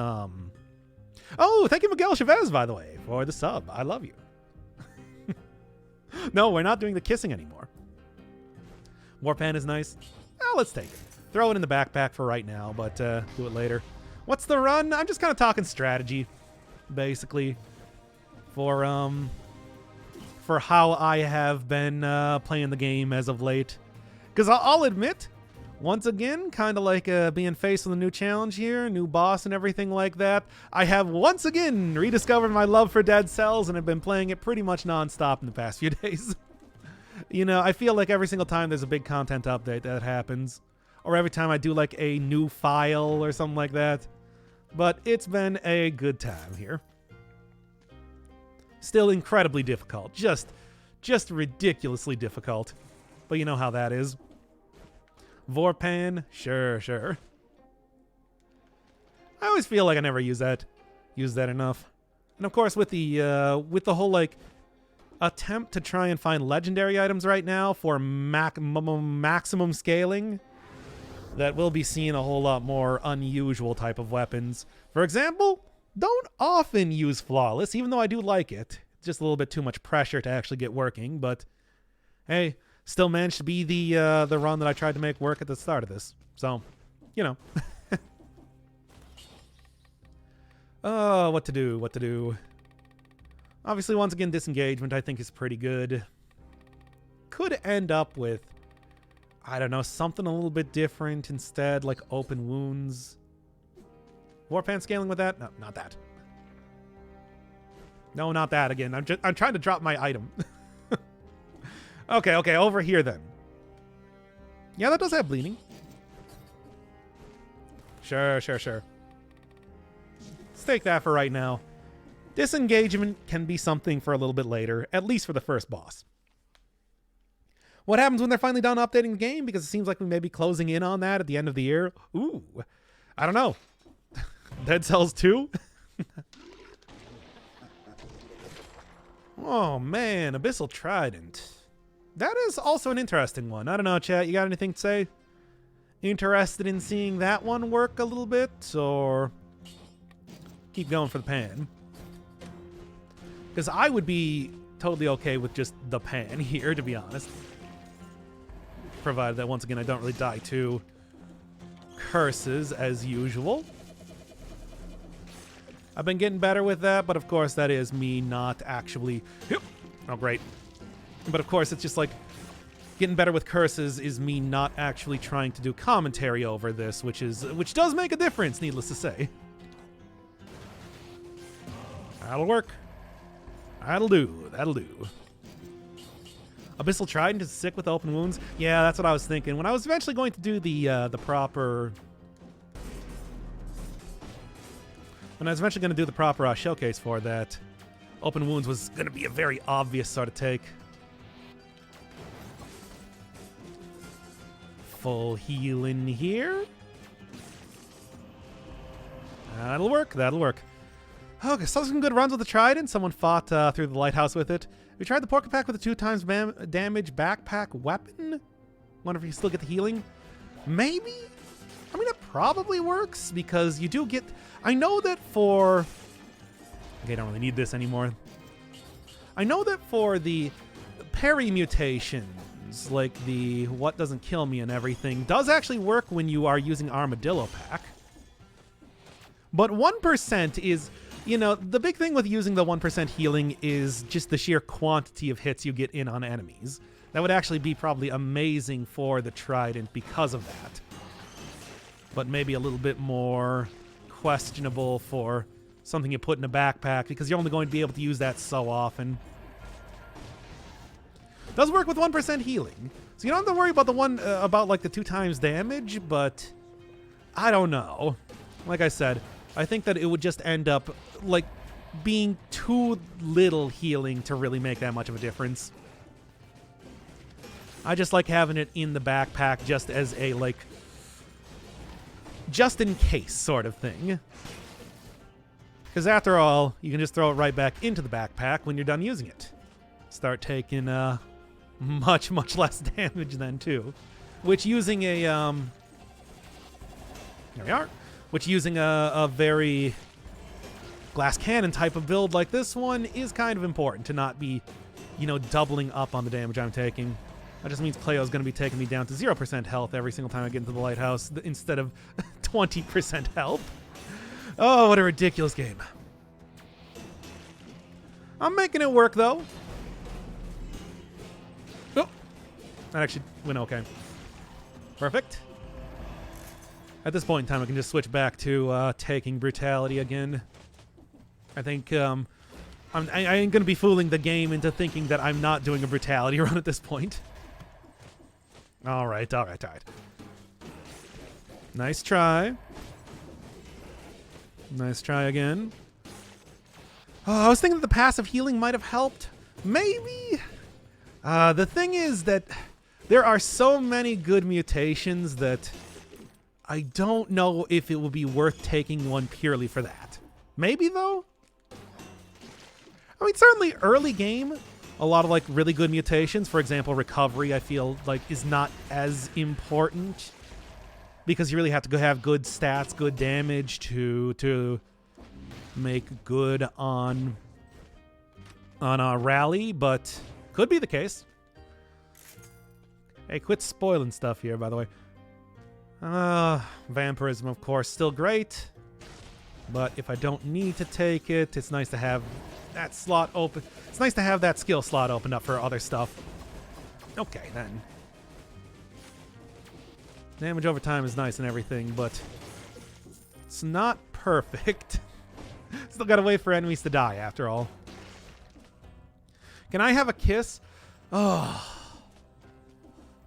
Speaker 1: Oh, thank you, Miguel Chavez, by the way, for the sub. I love you. No, we're not doing the kissing anymore. Warpan is nice. let's take it. Throw it in the backpack for right now, but do it later. What's the run? I'm just kind of talking strategy, basically, for how I have been playing the game as of late. Because I'll admit, once again, kind of like being faced with a new challenge here, new boss and everything like that, I have once again rediscovered my love for Dead Cells and have been playing it pretty much nonstop in the past few days. You know, I feel like every single time there's a big content update that happens, or every time I do like a new file or something like that. But it's been a good time here. Still incredibly difficult. Just ridiculously difficult. But you know how that is. Vorpan? Sure. I always feel like I never use that enough. And of course with the whole like attempt to try and find legendary items right now for maximum scaling, that will be seeing a whole lot more unusual type of weapons. For example, don't often use Flawless, even though I do like it. It's just a little bit too much pressure to actually get working, but hey, still managed to be the run that I tried to make work at the start of this. So, you know. Oh, what to do. Obviously, once again, disengagement I think is pretty good. Could end up with, I don't know, something a little bit different instead, like open wounds. Warpan scaling with that? No, not that. No, not that again. I'm trying to drop my item. Okay, over here then. Yeah, that does have bleeding. Sure. Let's take that for right now. Disengagement can be something for a little bit later, at least for the first boss. What happens when they're finally done updating the game? Because it seems like we may be closing in on that at the end of the year. Ooh, I don't know. Dead Cells 2? Oh man, Abyssal Trident. That is also an interesting one. I don't know, chat. You got anything to say? Interested in seeing that one work a little bit? Or keep going for the pan? Because I would be totally okay with just the pan here, to be honest. Provided that, once again, I don't really die to curses as usual. I've been getting better with that, but of course that is me not actually... Oh, great. But of course it's just like getting better with curses is me not actually trying to do commentary over this, which does make a difference, needless to say. That'll work. That'll do. Abyssal Trident is sick with open wounds. Yeah, that's what I was thinking. When I was eventually going to do the proper... When I was eventually going to do the proper showcase for that, open wounds was going to be a very obvious sort of take. Full healing here. That'll work. Okay, so some good runs with the Trident. Someone fought through the lighthouse with it. We tried the Porca Pack with a 2x damage backpack weapon. Wonder if you still get the healing. Maybe? I mean, it probably works because you do get... I know that for... Okay, I don't really need this anymore. I know that for the parry mutations, like the what doesn't kill me and everything, does actually work when you are using Armadillo Pack. But 1% is... You know, the big thing with using the 1% healing is just the sheer quantity of hits you get in on enemies. That would actually be probably amazing for the Trident because of that. But maybe a little bit more questionable for something you put in a backpack because you're only going to be able to use that so often. Does work with 1% healing. So you don't have to worry about the one, about like the 2x damage, but I don't know. Like I said, I think that it would just end up like being too little healing to really make that much of a difference. I just like having it in the backpack just as a like just in case sort of thing. Because after all, you can just throw it right back into the backpack when you're done using it. Start taking much less damage then too. Which using a there we are. Which using a very glass cannon type of build like this one is kind of important to not be, you know, doubling up on the damage I'm taking. That just means Cleo's going to be taking me down to 0% health every single time I get into the lighthouse instead of 20% health. Oh, what a ridiculous game. I'm making it work, though. Oh, that actually went okay. Perfect. At this point in time, I can just switch back to taking brutality again. I think I ain't going to be fooling the game into thinking that I'm not doing a brutality run at this point. All right. Nice try. Nice try again. Oh, I was thinking that the passive healing might have helped. Maybe. The thing is that there are so many good mutations that I don't know if it would be worth taking one purely for that. Maybe, though? I mean, certainly early game, a lot of, like, really good mutations. For example, recovery, I feel like, is not as important because you really have to have good stats, good damage to make good on a rally, but could be the case. Hey, quit spoiling stuff here, by the way. Vampirism, of course, still great. But if I don't need to take it, it's nice to have that slot open. It's nice to have that skill slot opened up for other stuff. Okay, then. Damage over time is nice and everything, but it's not perfect. Still gotta wait for enemies to die, after all. Can I have a kiss? Oh.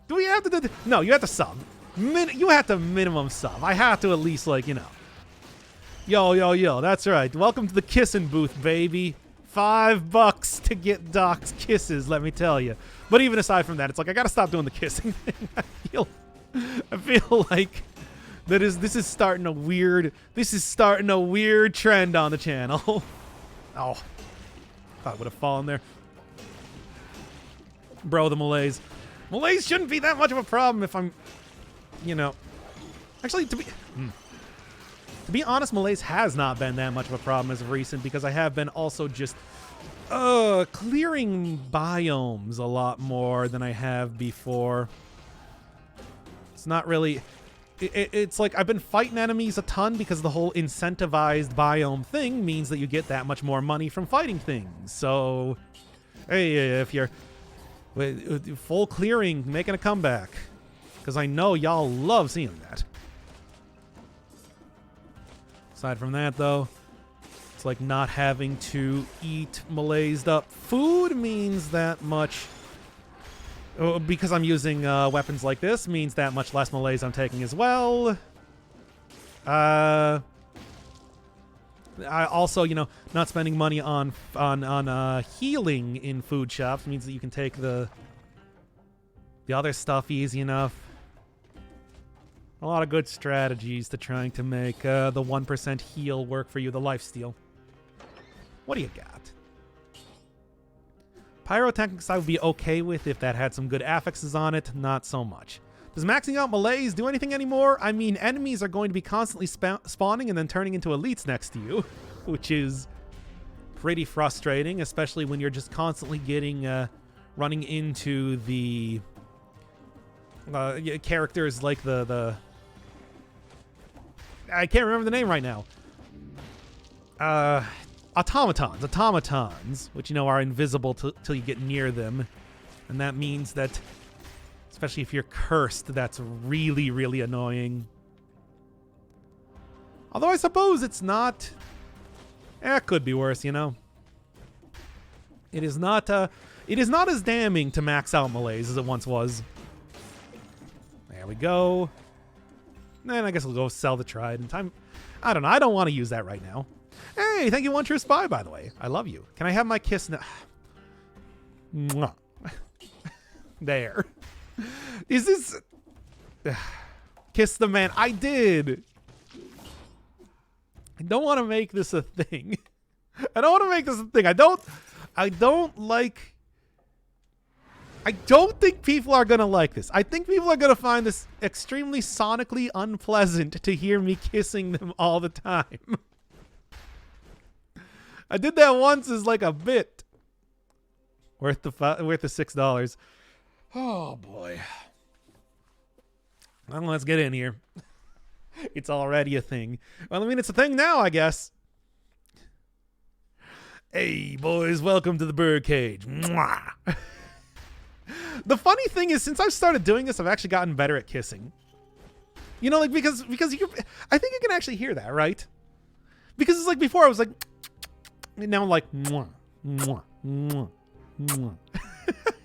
Speaker 1: Do we have to do no, you have to sub. You have to minimum sub. I have to at least, like, you know. Yo, that's right. Welcome to the kissing booth, baby. $5 to get Doc's kisses, let me tell you. But even aside from that, it's like I gotta stop doing the kissing thing. I feel like this is starting a weird trend on the channel. Oh, thought I would have fallen there. Bro, the Malaise. Malaise shouldn't be that much of a problem if I'm, you know. Actually, to be honest, Malaise has not been that much of a problem as of recent because I have been also just clearing biomes a lot more than I have before. It's not really... It's like I've been fighting enemies a ton because the whole incentivized biome thing means that you get that much more money from fighting things. So, hey, if you're full clearing, making a comeback. Because I know y'all love seeing that. Aside from that, though, it's like not having to eat malaised up food means that much... because I'm using weapons like this means that much less malaise I'm taking as well. I also, you know, not spending money on healing in food shops means that you can take the other stuff easy enough. A lot of good strategies to trying to make the 1% heal work for you, the lifesteal. What do you got? Pyrotechnics I would be okay with if that had some good affixes on it, not so much. Does maxing out malaise do anything anymore? I mean, enemies are going to be constantly spawning and then turning into elites next to you, which is pretty frustrating, especially when you're just constantly getting, running into the characters like the... I can't remember the name right now. Automatons, which, you know, are invisible till you get near them. And that means that, especially if you're cursed, that's really, really annoying. Although I suppose it's not... it could be worse, you know? It is not as damning to max out malaise as it once was. There we go. Then I guess we'll go sell the trident. I don't know. I don't want to use that right now. Hey, thank you, One True Spy, by the way. I love you. Can I have my kiss now? Mwah. There. Is this... Kiss the man. I did. I don't want to make this a thing. I don't want to make this a thing. I don't like... I don't think people are going to like this. I think people are going to find this extremely sonically unpleasant to hear me kissing them all the time. I did that once as like a bit. Worth the $6. Oh, boy. Well, let's get in here. It's already a thing. Well, I mean, it's a thing now, I guess. Hey, boys, welcome to the birdcage. Mwah. The funny thing is, since I've started doing this, I've actually gotten better at kissing. You know, like, because you, I think you can actually hear that, right? Because it's like before I was like, and now I'm like, mwah, mwah, mwah, mwah.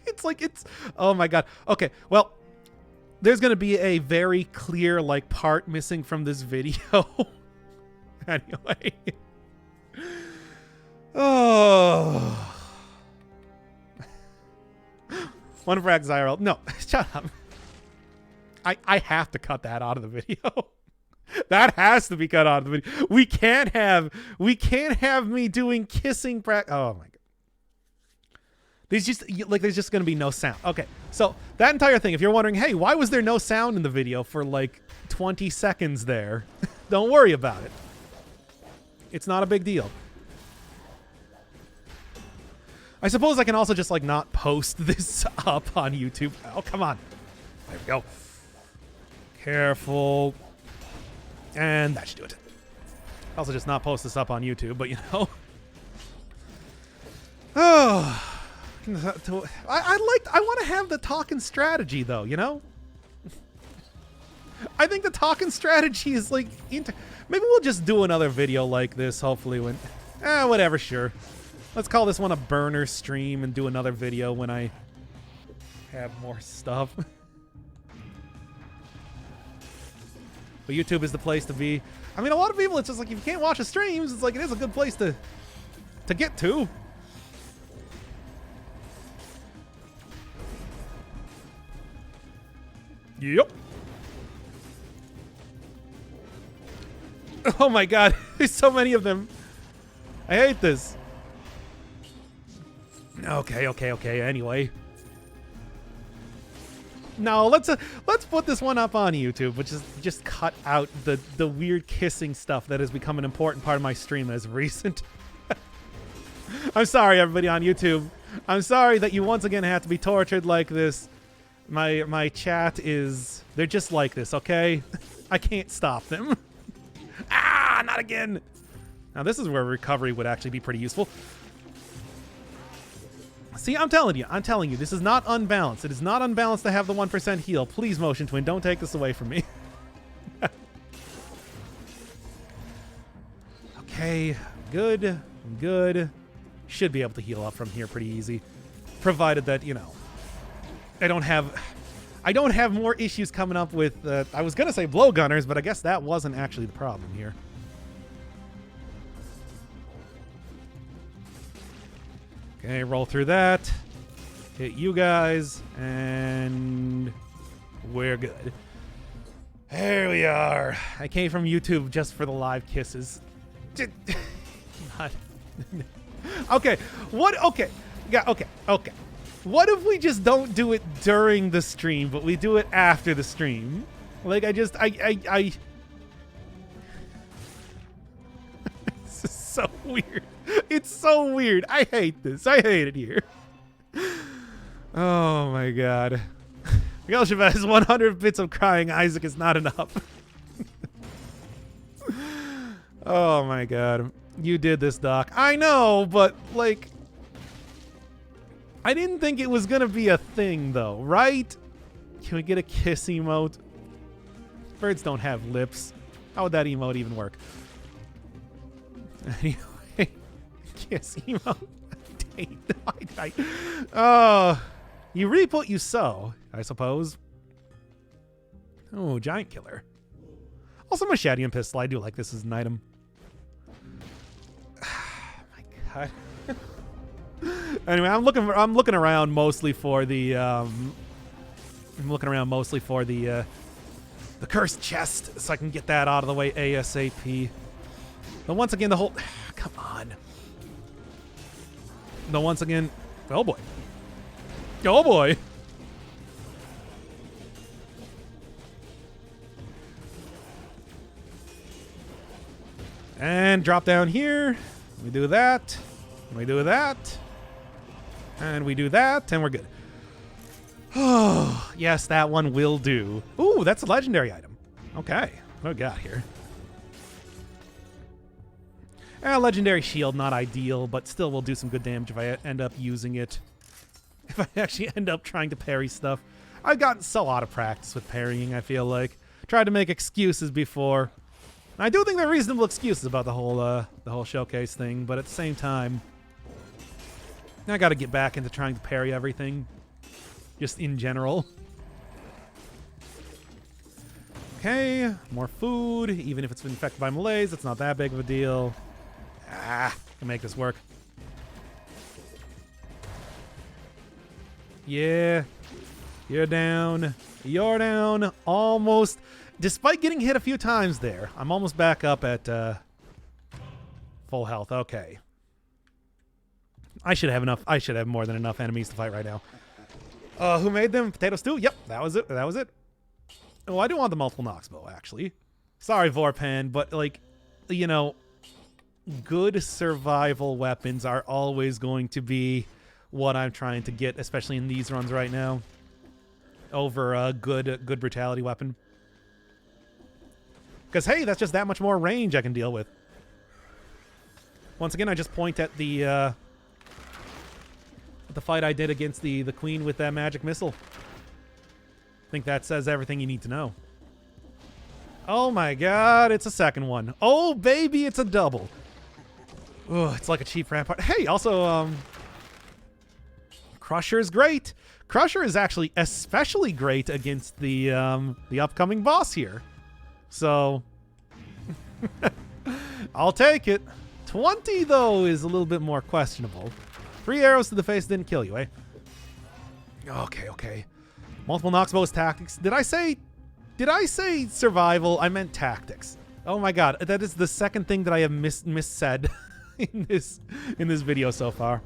Speaker 1: It's like, it's, oh my God. Okay, well, there's going to be a very clear, like, part missing from this video. Anyway. Oh. One frag Zyrel. No, shut up. I have to cut that out of the video. That has to be cut out of the video. We can't have me doing kissing oh my God. There's just going to be no sound. Okay. So that entire thing, if you're wondering, hey, why was there no sound in the video for like 20 seconds there? Don't worry about it. It's not a big deal. I suppose I can also just like not post this up on YouTube. Oh, come on. There we go. Careful. And that should do it. Also just not post this up on YouTube, but you know. Oh. I want to have the talking strategy though, you know? I think the talking strategy is like, maybe we'll just do another video like this, hopefully when, whatever, sure. Let's call this one a burner stream and do another video when I have more stuff. But YouTube is the place to be. I mean, a lot of people, it's just like, if you can't watch the streams, it's like, it is a good place to get to. Yep. Oh my God, there's so many of them. I hate this. Okay. Anyway. No, let's put this one up on YouTube, which is just cut out the weird kissing stuff that has become an important part of my stream as of recent. I'm sorry, everybody on YouTube. I'm sorry that you once again have to be tortured like this. My chat is, they're just like this, okay? I can't stop them. Ah, not again. Now this is where recovery would actually be pretty useful. See, I'm telling you, this is not unbalanced. It is not unbalanced to have the 1% heal. Please, Motion Twin, don't take this away from me. Okay, good. Should be able to heal up from here pretty easy. Provided that, you know, I don't have more issues coming up with, I was going to say blowgunners, but I guess that wasn't actually the problem here. Okay, roll through that. Hit you guys, and we're good. There we are. I came from YouTube just for the live kisses. Okay, what? Okay. Yeah, okay. What if we just don't do it during the stream, but we do it after the stream? Like, I This is so weird. It's so weird. I hate this. I hate it here. Oh my God. Miguel Chavez, 100 bits of crying Isaac is not enough. Oh my God. You did this, Doc. I know, but like, I didn't think it was gonna be a thing though, right? Can we get a kiss emote? Birds don't have lips. How would that emote even work? Anyway, kiss emote. Oh, you reap what you sow, I suppose. Oh, giant killer. Also, machete and pistol. I do like this as an item. My God. Anyway, I'm looking around mostly for the the cursed chest, so I can get that out of the way ASAP. But once again, the whole come on. No, once again, oh boy. Oh boy. And drop down here. We do that. We do that. And we do that, and we're good. Oh, yes, that one will do. Ooh, that's a legendary item. Okay, what do we got here? Legendary shield, not ideal, but still will do some good damage if I end up using it. If I actually end up trying to parry stuff. I've gotten so out of practice with parrying, I feel like. Tried to make excuses before. And I do think there are reasonable excuses about the whole showcase thing, but at the same time, I gotta get back into trying to parry everything. Just in general. Okay, more food. Even if it's been infected by malaise, it's not that big of a deal. Can make this work. Yeah. You're down. You're down. Almost. Despite getting hit a few times there, I'm almost back up at full health. Okay. I should have enough. I should have more than enough enemies to fight right now. Who made them? Potato stew? Yep, that was it. That was it. Oh, I do want the multiple Nox bow, actually. Sorry, Vorpan, but, like, you know, good survival weapons are always going to be what I'm trying to get, especially in these runs right now, over a good brutality weapon. Because, hey, that's just that much more range I can deal with. Once again, I just point at the fight I did against the queen with that magic missile. I think that says everything you need to know. Oh my god, it's a second one. Oh baby, it's a double. Oh, it's like a cheap rampart. Hey, also, Crusher is great. Crusher is actually especially great against the upcoming boss here. So, I'll take it. 20 though is a little bit more questionable. 3 arrows to the face didn't kill you, eh? Okay, okay. Multiple Nox bows tactics. Did I say survival? I meant tactics. Oh my god, that is the second thing that I have missaid in this video so far.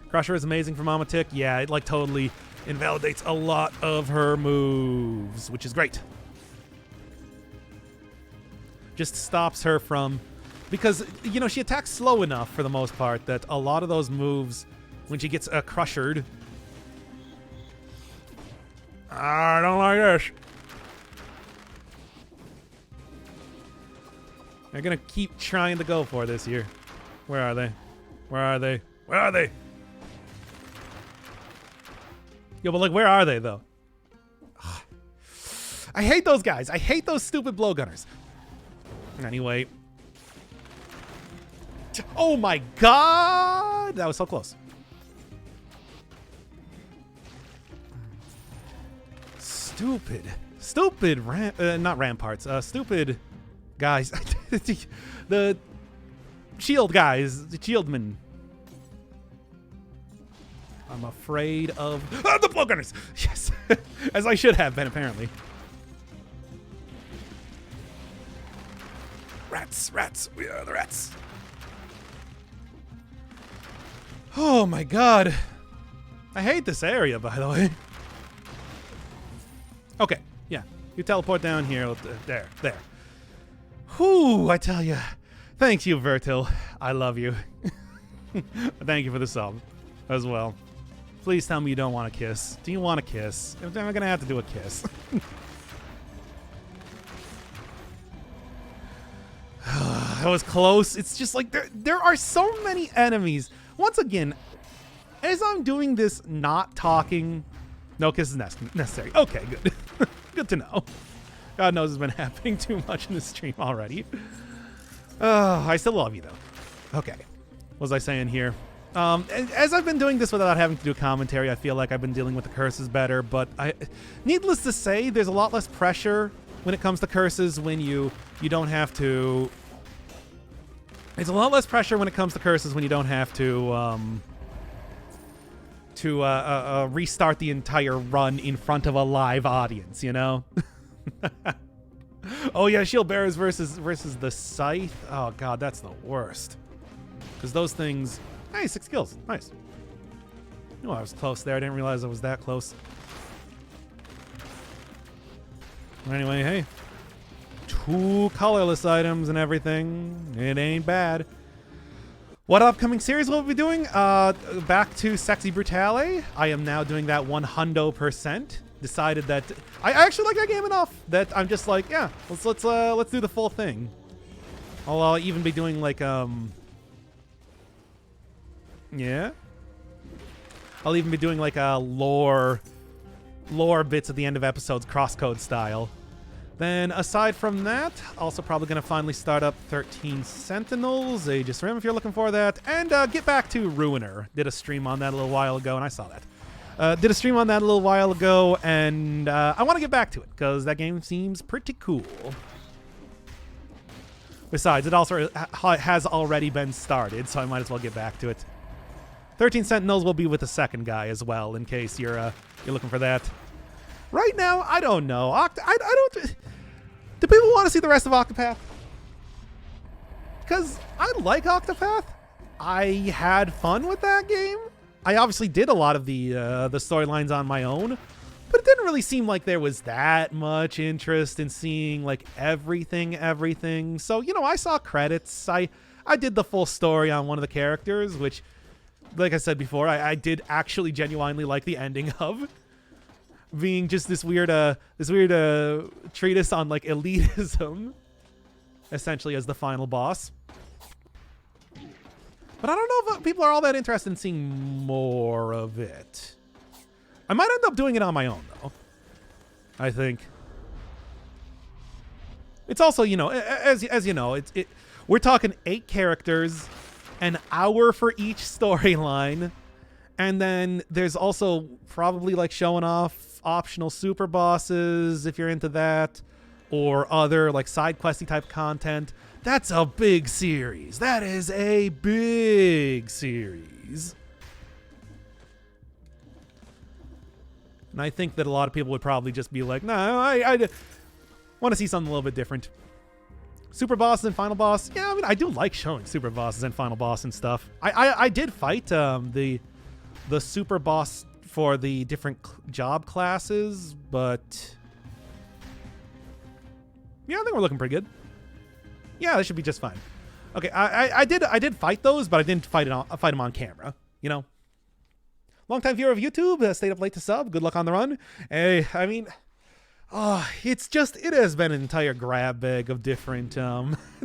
Speaker 1: Crusher is amazing for Mama Tick. Yeah, it like totally invalidates a lot of her moves, which is great. Just stops her from, because, you know, she attacks slow enough for the most part that a lot of those moves, when she gets crushered. I don't like this. They're gonna keep trying to go for this here. Where are they? Where are they? Where are they? Yo, but like, where are they though? I hate those guys. I hate those stupid blowgunners. Anyway. Oh my god! That was so close. Stupid. Stupid not ramparts. Stupid guys. The shield guys. The shieldmen. I'm afraid of the blowgunners! Yes! As I should have been, apparently. Rats, rats, we are the rats. Oh my god. I hate this area, by the way. Okay, yeah. You teleport down here. There, there. Whew, I tell you. Thank you, Vertil. I love you. Thank you for the sub as well. Please tell me you don't want a kiss. Do you want a kiss? I'm gonna have to do a kiss. That was close. It's just like there are so many enemies. Once again, as I'm doing this, not talking, no kiss is necessary. Okay, good. Good to know. God knows it's been happening too much in this stream already. I still love you though. Okay, what was I saying here? As I've been doing this without having to do commentary, I feel like I've been dealing with the curses better, but needless to say, there's a lot less pressure when it comes to curses when you don't have to. It's a lot less pressure when it comes to curses when you don't have to restart the entire run in front of a live audience, you know? Oh yeah, shield bearers versus the scythe. Oh god, that's the worst. Because those things. Hey, 6 kills. Nice. Oh, I was close there. I didn't realize I was that close. Anyway, hey. 2 colorless items and everything. It ain't bad. What upcoming series will we be doing? Back to Sexy Brutale. I am now doing that 100%. Decided that I actually like that game enough that I'm just like, yeah, let's do the full thing. I'll even be doing like yeah. I'll even be doing like a lore bits at the end of episodes, crosscode style. Then aside from that, also probably going to finally start up 13 Sentinels, Aegis Rim if you're looking for that, and get back to Ruiner. Did a stream on that a little while ago, and I saw that. Did a stream on that a little while ago, and I want to get back to it, because that game seems pretty cool. Besides, it also has already been started, so I might as well get back to it. 13 Sentinels will be with the second guy as well, in case you're looking for that. Right now, I don't know. I don't... Do people want to see the rest of Octopath? Because I like Octopath. I had fun with that game. I obviously did a lot of the storylines on my own, but it didn't really seem like there was that much interest in seeing like everything. So, you know, I saw credits. I did the full story on one of the characters, which, like I said before, I did actually genuinely like the ending of. Being just this weird treatise on like elitism, essentially, as the final boss. But I don't know if people are all that interested in seeing more of it. I might end up doing it on my own, though. I think it's also, you know, as you know, we're talking 8 characters, an hour for each storyline, and then there's also probably like showing off optional super bosses if you're into that, or other like side questy type content. That's a big series. That is a big series. And I think that a lot of people would probably just be like, no, I want to see something a little bit different. Super bosses and final boss. Yeah, I mean, I do like showing super bosses and final boss and stuff. I did fight the super boss for the different job classes, but yeah, I think we're looking pretty good. Yeah, that should be just fine. Okay, I did fight those, but I didn't fight them on camera. You know, longtime viewer of YouTube, stayed up late to sub. Good luck on the run. Hey, I mean, it has been an entire grab bag of different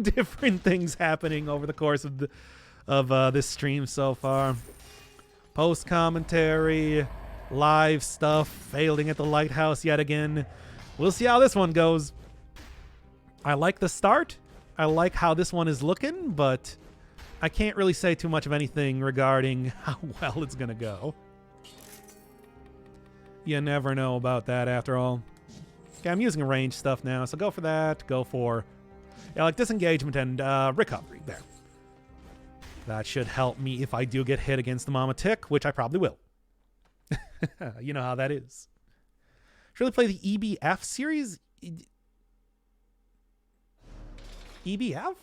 Speaker 1: different things happening over the course of this stream so far. Post commentary, live stuff, failing at the lighthouse yet again. We'll see how this one goes. I like the start. I like how this one is looking, but I can't really say too much of anything regarding how well it's going to go. You never know about that after all. Okay, I'm using range stuff now, so go for that. Go for, yeah, like disengagement and recovery. There. That should help me if I do get hit against the Mama Tick, which I probably will. You know how that is. Should really play the EBF series? EBF?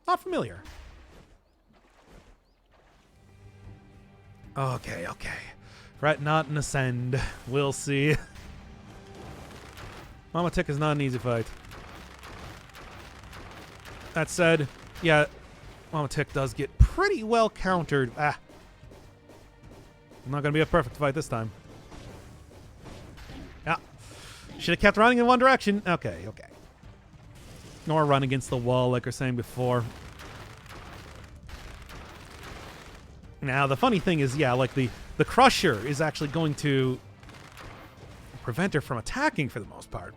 Speaker 1: Not familiar. Okay. Fret not and ascend. We'll see. Mama Tick is not an easy fight. That said, yeah, Mama Tick does get pretty well countered. Not going to be a perfect fight this time. Yeah. Should have kept running in one direction. Okay. Nor run against the wall like I was saying before. Now, the funny thing is, yeah, like the Crusher is actually going to prevent her from attacking for the most part.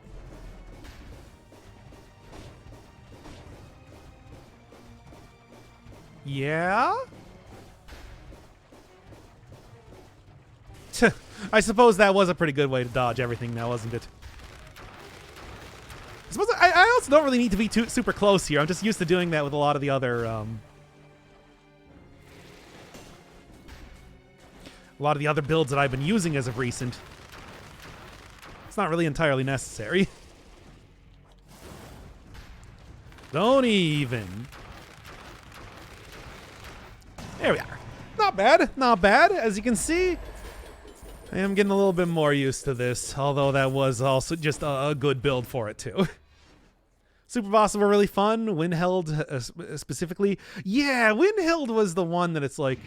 Speaker 1: Yeah? I suppose that was a pretty good way to dodge everything now, wasn't it? I also don't really need to be super close here. I'm just used to doing that with a lot of the other builds that I've been using as of recent. It's not really entirely necessary. Don't even. There we are. Not bad. As you can see, I am getting a little bit more used to this, although that was also just a good build for it too. Super bosses were really fun. Windheld specifically. Yeah, Windheld was the one that it's like...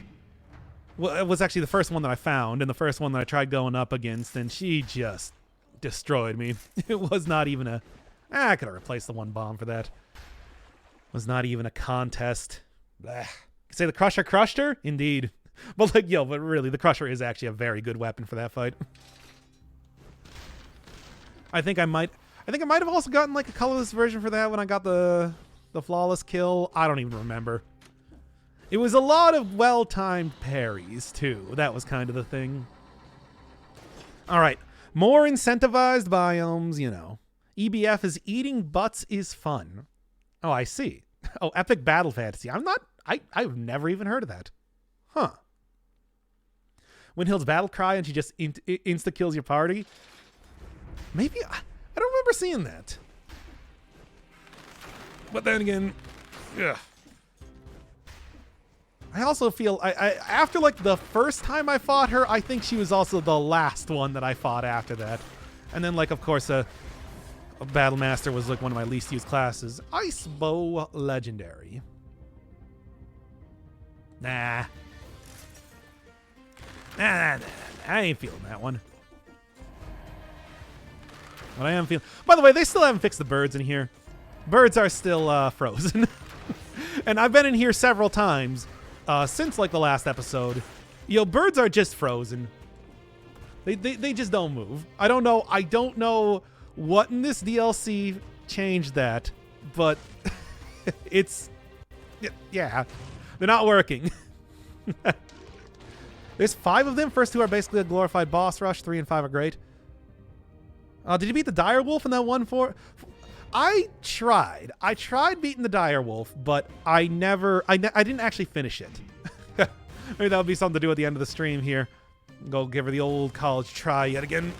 Speaker 1: Well, it was actually the first one that I found and the first one that I tried going up against, and she just destroyed me. It was not even a... I could have replaced the one bomb for that. It was not even a contest. Blah. Say the Crusher crushed her? Indeed. But like, but really, the Crusher is actually a very good weapon for that fight. I think I might have also gotten like a colorless version for that when I got the flawless kill. I don't even remember. It was a lot of well-timed parries too. That was kind of the thing. All right, more incentivized biomes, EBF is eating butts is fun. Oh, I see. Oh, epic battle fantasy. I've never even heard of that. Huh. Windhild's battle cry and she just insta kills your party. Maybe I don't remember seeing that. But then again, ugh. I also feel I after like the first time I fought her, I think she was also the last one that I fought after that. And then like of course a Battle Master was like one of my least used classes. Ice Bow Legendary. Nah. I ain't feeling that one. But I am feeling... By the way, they still haven't fixed the birds in here. Birds are still frozen. And I've been in here several times since like the last episode. Birds are just frozen. They just don't move. I don't know what in this DLC changed that, but it's... Yeah, they're not working. There's 5 of them. First 2 are basically a glorified boss rush. 3 and 5 are great. Did you beat the Dire Wolf in that one? I tried. I tried beating the Dire Wolf, but I didn't actually finish it. Maybe that'll be something to do at the end of the stream here. Go give her the old college try yet again.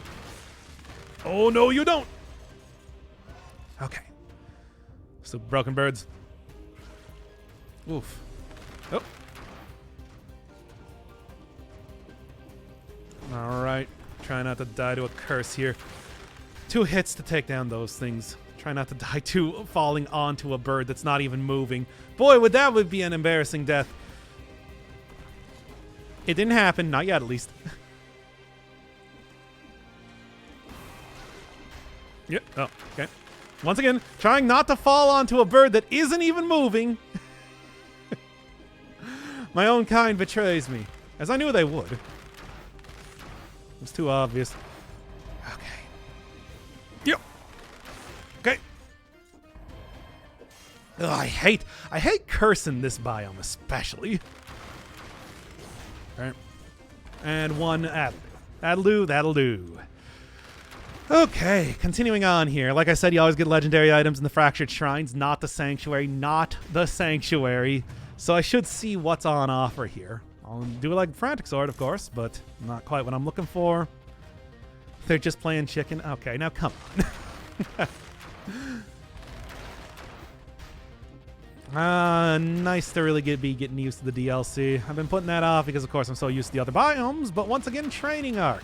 Speaker 1: Oh, no, you don't. Okay. So, broken birds. Oof. Oh. All right. Try not to die to a curse here. 2 hits to take down those things. Try not to die to falling onto a bird that's not even moving. Boy, would be an embarrassing death. It didn't happen. Not yet, at least. Yep. Oh, okay. Once again, trying not to fall onto a bird that isn't even moving. My own kind betrays me, as I knew they would. It's too obvious. Okay. Yep. Okay. Ugh, I hate cursing this biome especially. All right. And 1 that'll do. Okay, continuing on here. Like I said, you always get legendary items in the Fractured Shrines, not the Sanctuary. So I should see what's on offer here. I'll do it like Frantic Sword, of course, but not quite what I'm looking for. They're just playing chicken. Okay, now come on. Nice to really be getting used to the DLC. I've been putting that off because, of course, I'm so used to the other biomes. But once again, training arc.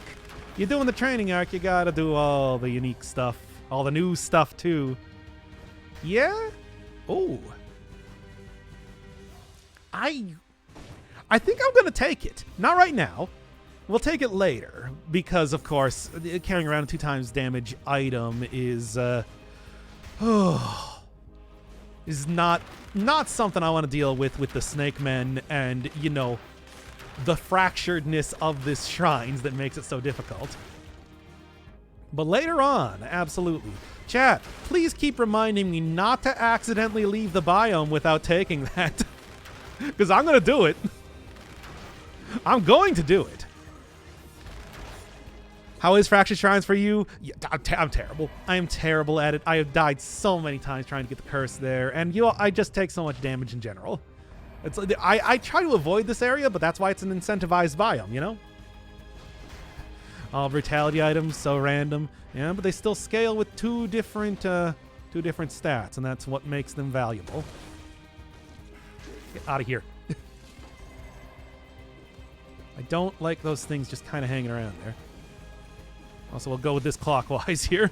Speaker 1: You're doing the training arc, you gotta do all the unique stuff. All the new stuff, too. Yeah? Oh. I think I'm going to take it. Not right now. We'll take it later. Because, of course, carrying around a 2 times damage item is not something I want to deal with the Snake Men and, the fracturedness of this shrines that makes it so difficult. But later on, absolutely. Chat, please keep reminding me not to accidentally leave the biome without taking that. Because I'm going to do it. I'm going to do it. How is Fractured Shrines for you? Yeah, I'm terrible. I am terrible at it. I have died so many times trying to get the curse there. And, I just take so much damage in general. It's I try to avoid this area, but that's why it's an incentivized biome, All brutality items, so random. Yeah, but they still scale with 2 different stats, and that's what makes them valuable. Get out of here. I don't like those things just kind of hanging around there. Also, we'll go with this clockwise here.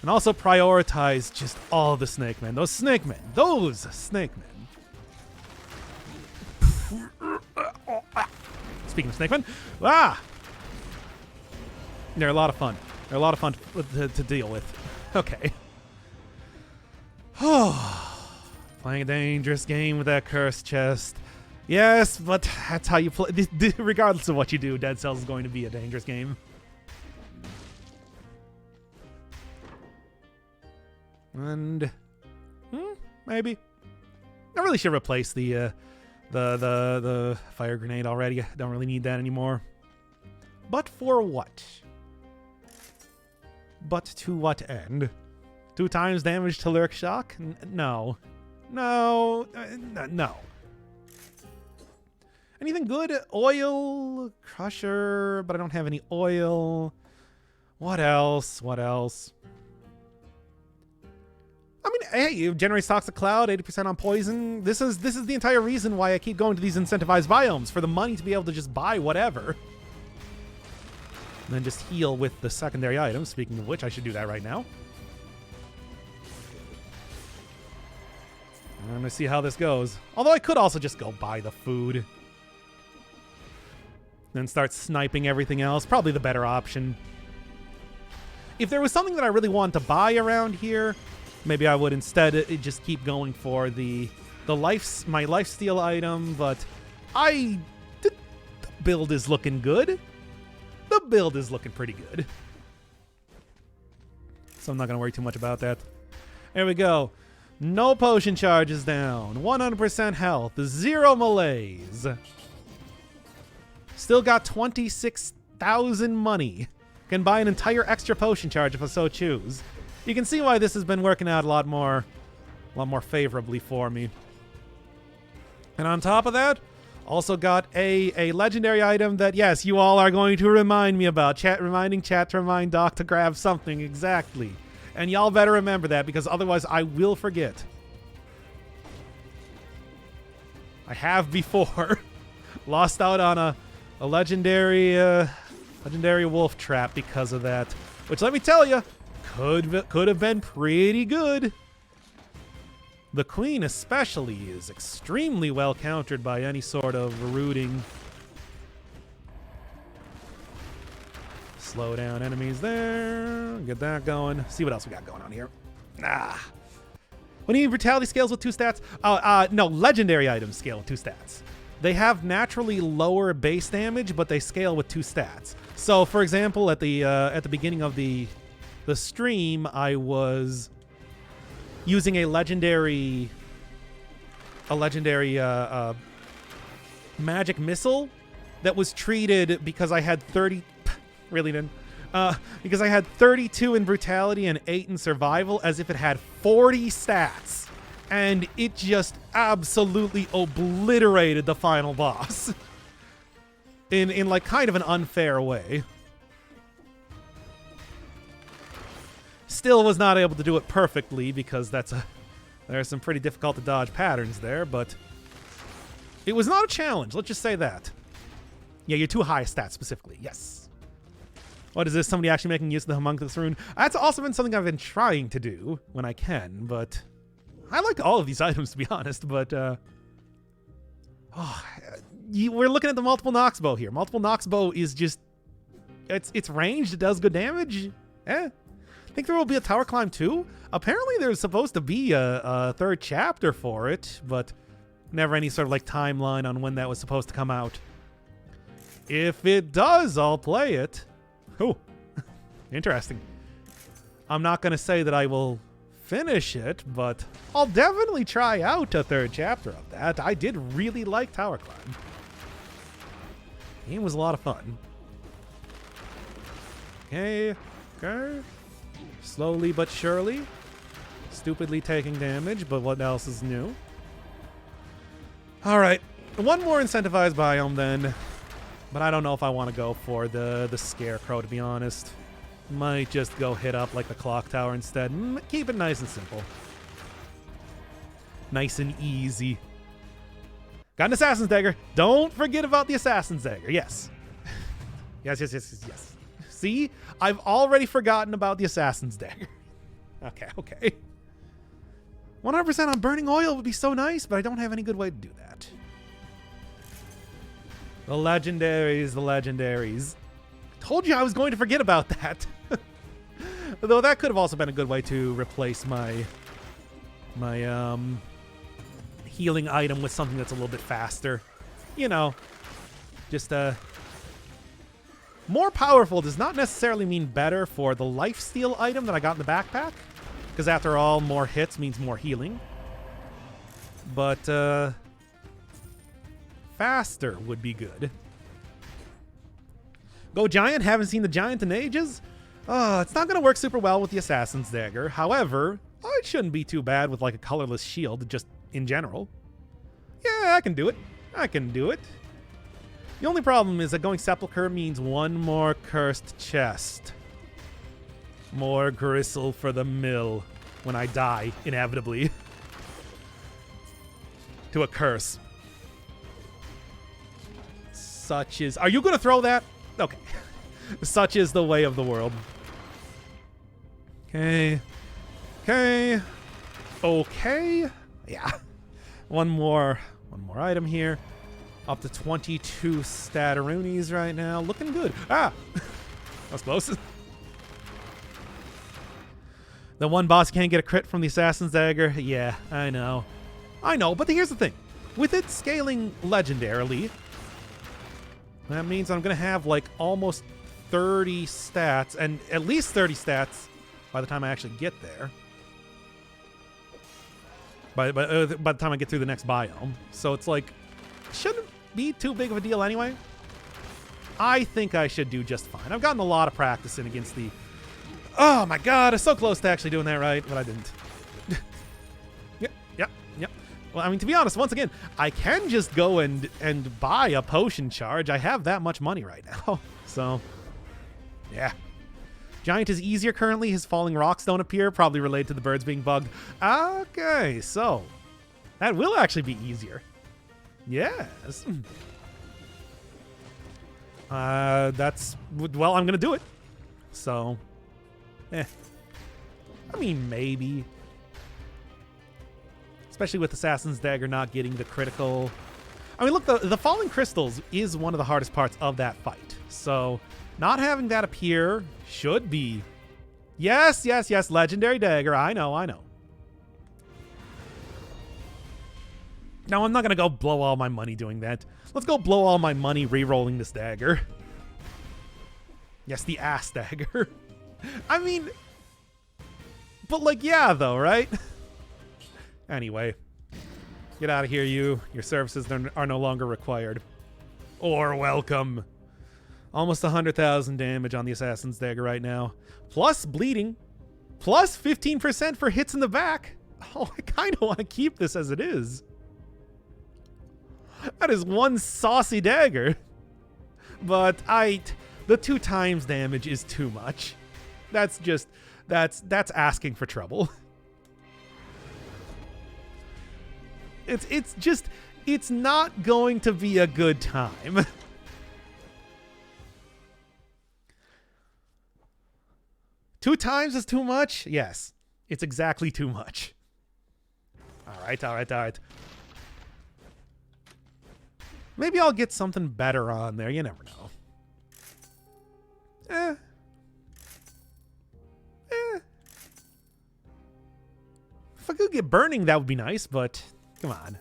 Speaker 1: And also prioritize just all the snake men. Those snake men. Those snake men. Speaking of snake men. Ah! They're a lot of fun. They're a lot of fun to deal with. Okay. Playing a dangerous game with that cursed chest. Yes, but that's how you play. Regardless of what you do, Dead Cells is going to be a dangerous game. And maybe I really should replace the fire grenade already. I don't really need that anymore. But for what? But to what end? 2 times damage to Lyric Shock? No. No. No. Anything good? Oil? Crusher? But I don't have any oil. What else? What else? I mean, hey, it generates Toxic Cloud, 80% on poison. This is the entire reason why I keep going to these incentivized biomes, for the money to be able to just buy whatever. And then just heal with the secondary items, speaking of which, I should do that right now. I'm going to see how this goes. Although I could also just go buy the food. Then start sniping everything else. Probably the better option. If there was something that I really wanted to buy around here, maybe I would instead just keep going for my lifesteal item, but the build is looking good. The build is looking pretty good. So I'm not going to worry too much about that. There we go. No potion charges down. 100% health. 0 malaise. Still got 26,000 money. Can buy an entire extra potion charge if I so choose. You can see why this has been working out a lot more favorably for me. And on top of that, also got a legendary item that, yes, you all are going to remind me about. Reminding chat to remind Doc to grab something exactly. And y'all better remember that, because otherwise I will forget. I have before lost out on a legendary wolf trap because of that. Which, let me tell you, could have been pretty good. The queen especially is extremely well countered by any sort of rooting. Slow down enemies there. Get that going. See what else we got going on here. What do you mean brutality scales with 2 stats? No, legendary items scale with 2 stats. They have naturally lower base damage, but they scale with 2 stats. So, for example, at the beginning of the stream, I was using a legendary magic missile that was treated, because I had 30 really didn't because I had 32 in brutality and 8 in survival, as if it had 40 stats, and it just absolutely obliterated the final boss in like kind of an unfair way. Still was not able to do it perfectly, because there's some pretty difficult to dodge patterns there, but it was not a challenge, let's just say that. Yeah, your 2 highest stats specifically, yes. What is this? Somebody actually making use of the Homunculus rune? That's also been something I've been trying to do when I can, but I like all of these items, to be honest, but we're looking at the multiple Nox bow here. Multiple Nox bow is just, it's ranged, it does good damage. I think there will be a tower climb too. Apparently there's supposed to be a 3rd chapter for it, but never any sort of like timeline on when that was supposed to come out. If it does, I'll play it. Oh, interesting. I'm not going to say that I will finish it, but I'll definitely try out a 3rd chapter of that. I did really like Tower Climb. The game was a lot of fun. Okay. Slowly but surely. Stupidly taking damage, but what else is new? Alright. One more incentivized biome then. But I don't know if I want to go for the Scarecrow, to be honest. Might just go hit up like the Clock Tower instead. Keep it nice and simple. Nice and easy. Got an Assassin's Dagger. Don't forget about the Assassin's Dagger. Yes. Yes. See? I've already forgotten about the Assassin's Dagger. Okay, okay. 100% on burning oil would be so nice, but I don't have any good way to do that. The legendaries, the legendaries. Told you I was going to forget about that. Though that could have also been a good way to replace my healing item with something that's a little bit faster. You know, just more powerful does not necessarily mean better for the lifesteal item that I got in the backpack. Because after all, more hits means more healing. But faster would be good. Go Giant, haven't seen the Giant in ages? It's not going to work super well with the Assassin's Dagger. However, it shouldn't be too bad with like a colorless shield, just in general. Yeah, I can do it. I can do it. The only problem is that going Sepulchre means one more cursed chest. More gristle for the mill when I die, inevitably. To a curse. Such is... Are you going to throw that? Okay. Such is the way of the world. Okay. Okay. Okay. Yeah. One more item here. Up to 22 Stataroonies right now. Looking good. Ah! That was close. The one boss can't get a crit from the Assassin's Dagger. Yeah, I know. I know, but here's the thing. With it scaling legendarily, that means I'm going to have like almost 30 stats, and at least 30 stats by the time I actually get there. By the time I get through the next biome. So it's like, shouldn't be too big of a deal anyway. I think I should do just fine. I've gotten a lot of practice in against the... Oh my god, I was so close to actually doing that right, but I didn't. Yep. Well, I mean, to be honest, once again, I can just go and buy a potion charge. I have that much money right now. So, yeah. Giant is easier currently. His falling rocks don't appear, probably related to the birds being bugged. Okay, so that will actually be easier. Yes. That's... Well, I'm going to do it. So... I mean, maybe. Especially with Assassin's Dagger not getting the critical... I mean, look, the falling crystals is one of the hardest parts of that fight. So, not having that appear should be... Yes, Legendary Dagger. I know. Now, I'm not going to go blow all my money doing that. Let's go blow all my money re-rolling this dagger. Yes, the ass dagger. I mean, but like, yeah, though, right? Anyway, get out of here, you. Your services are no longer required. Or welcome. Almost 100,000 damage on the Assassin's Dagger right now. Plus bleeding. Plus 15% for hits in the back. Oh, I kind of want to keep this as it is. That is one saucy dagger. But the 2 times damage is too much. That's just, that's asking for trouble. It's not going to be a good time. Two times is too much? Yes, it's exactly too much. All right. Maybe I'll get something better on there. You never know. If I could get burning, that would be nice, but come on.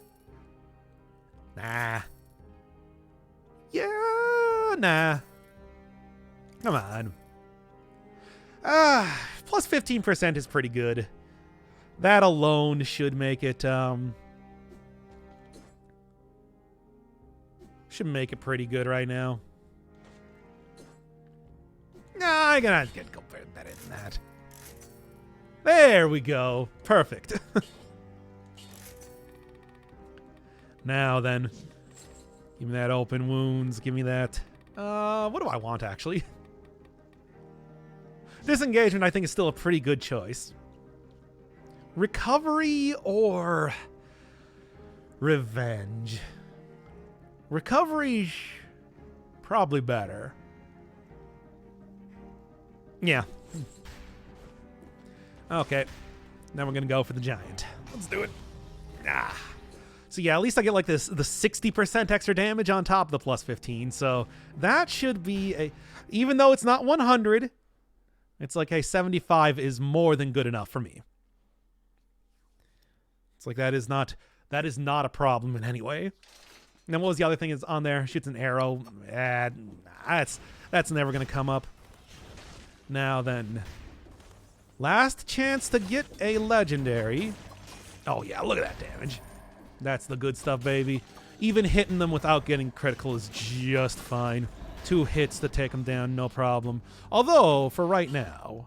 Speaker 1: Nah. Yeah, nah. Come on. Plus 15% is pretty good. That alone should make it, should make it pretty good right now. Nah, I'm gonna get go better than that. There we go. Perfect. Now then, give me that open wounds. Give me that. What do I want actually? Disengagement, I think, is still a pretty good choice. Recovery or revenge? Recovery, probably better. Yeah. Okay. Then we're going to go for the giant. Let's do it. Ah. So yeah, at least I get like the 60% extra damage on top of the plus 15. So that should be a, even though it's not 100, it's like a 75 is more than good enough for me. It's like that is not a problem in any way. And then what was the other thing is on there? Shoots an arrow. That's never going to come up. Now then, last chance to get a legendary. Oh yeah, look at that damage. That's the good stuff, baby. Even hitting them without getting critical is just fine. 2 hits to take them down, no problem. Although, for right now,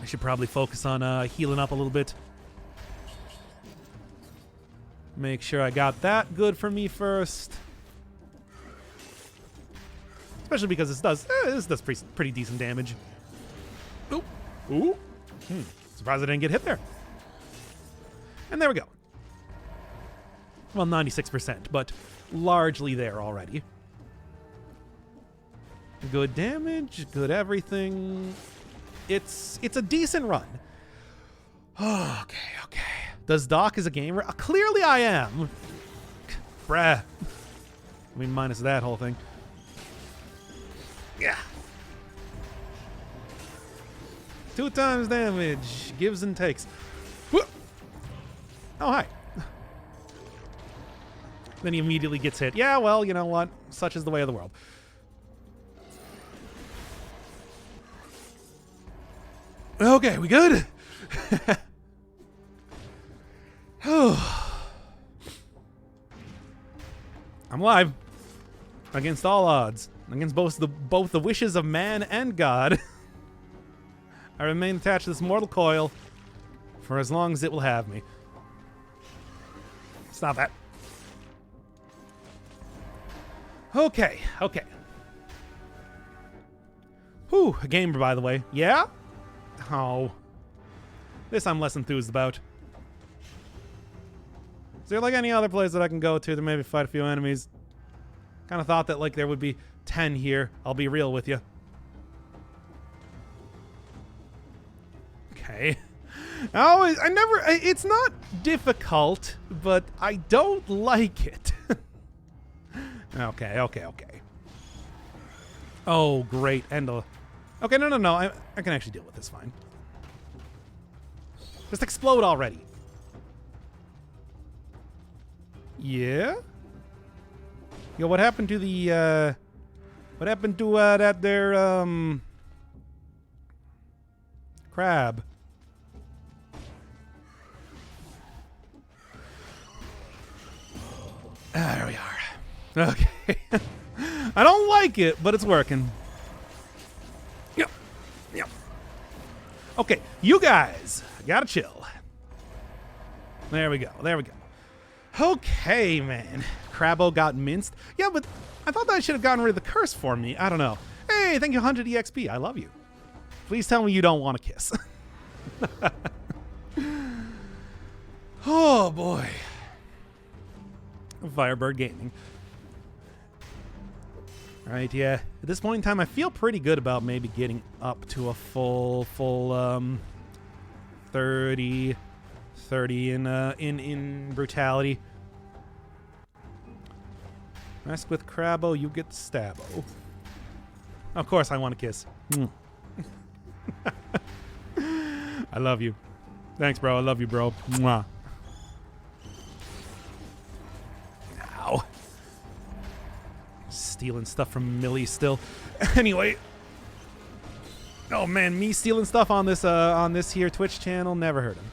Speaker 1: I should probably focus on healing up a little bit. Make sure I got that good for me first. Especially because this does pretty decent damage. Ooh. Ooh. Surprised I didn't get hit there. And there we go. Well, 96%, but largely there already. Good damage, good everything. It's a decent run. Okay. Does Doc is a gamer? Clearly I am. Bruh. I mean, minus that whole thing. Yeah. 2 times damage. Gives and takes. Whoop. Oh, hi. Then he immediately gets hit. Yeah, well, you know what? Such is the way of the world. Okay, we good? I'm live. Against all odds. Against both the wishes of man and God. I remain attached to this mortal coil for as long as it will have me. Stop that. Okay. Whew, a gamer, by the way. Yeah? Oh. This I'm less enthused about. Is there like any other place that I can go to maybe fight a few enemies? Kind of thought that like there would be 10 here. I'll be real with you. Okay. It's not difficult, but I don't like it. Okay. Oh, great. Okay, no. I can actually deal with this fine. Just explode already. Yeah? Yo, what happened to the, what happened to, that there, crab? There we are. Okay. I don't like it, but it's working. Yep. Okay, you guys gotta chill. There we go. Okay, man. Crabbo got minced. Yeah, but I thought that I should have gotten rid of the curse for me. I don't know. Hey, thank you, 100 EXP. I love you. Please tell me you don't want a kiss. Oh, boy. Firebird Gaming. Alright, yeah. At this point in time, I feel pretty good about maybe getting up to a full 30 in brutality. Mess with Crabbo, you get Stabbo. Of course I want a kiss. I love you. Thanks, bro. I love you, bro. Mwah. Ow. Stealing stuff from Millie still. Anyway. Oh man, me stealing stuff on this here Twitch channel, never heard him.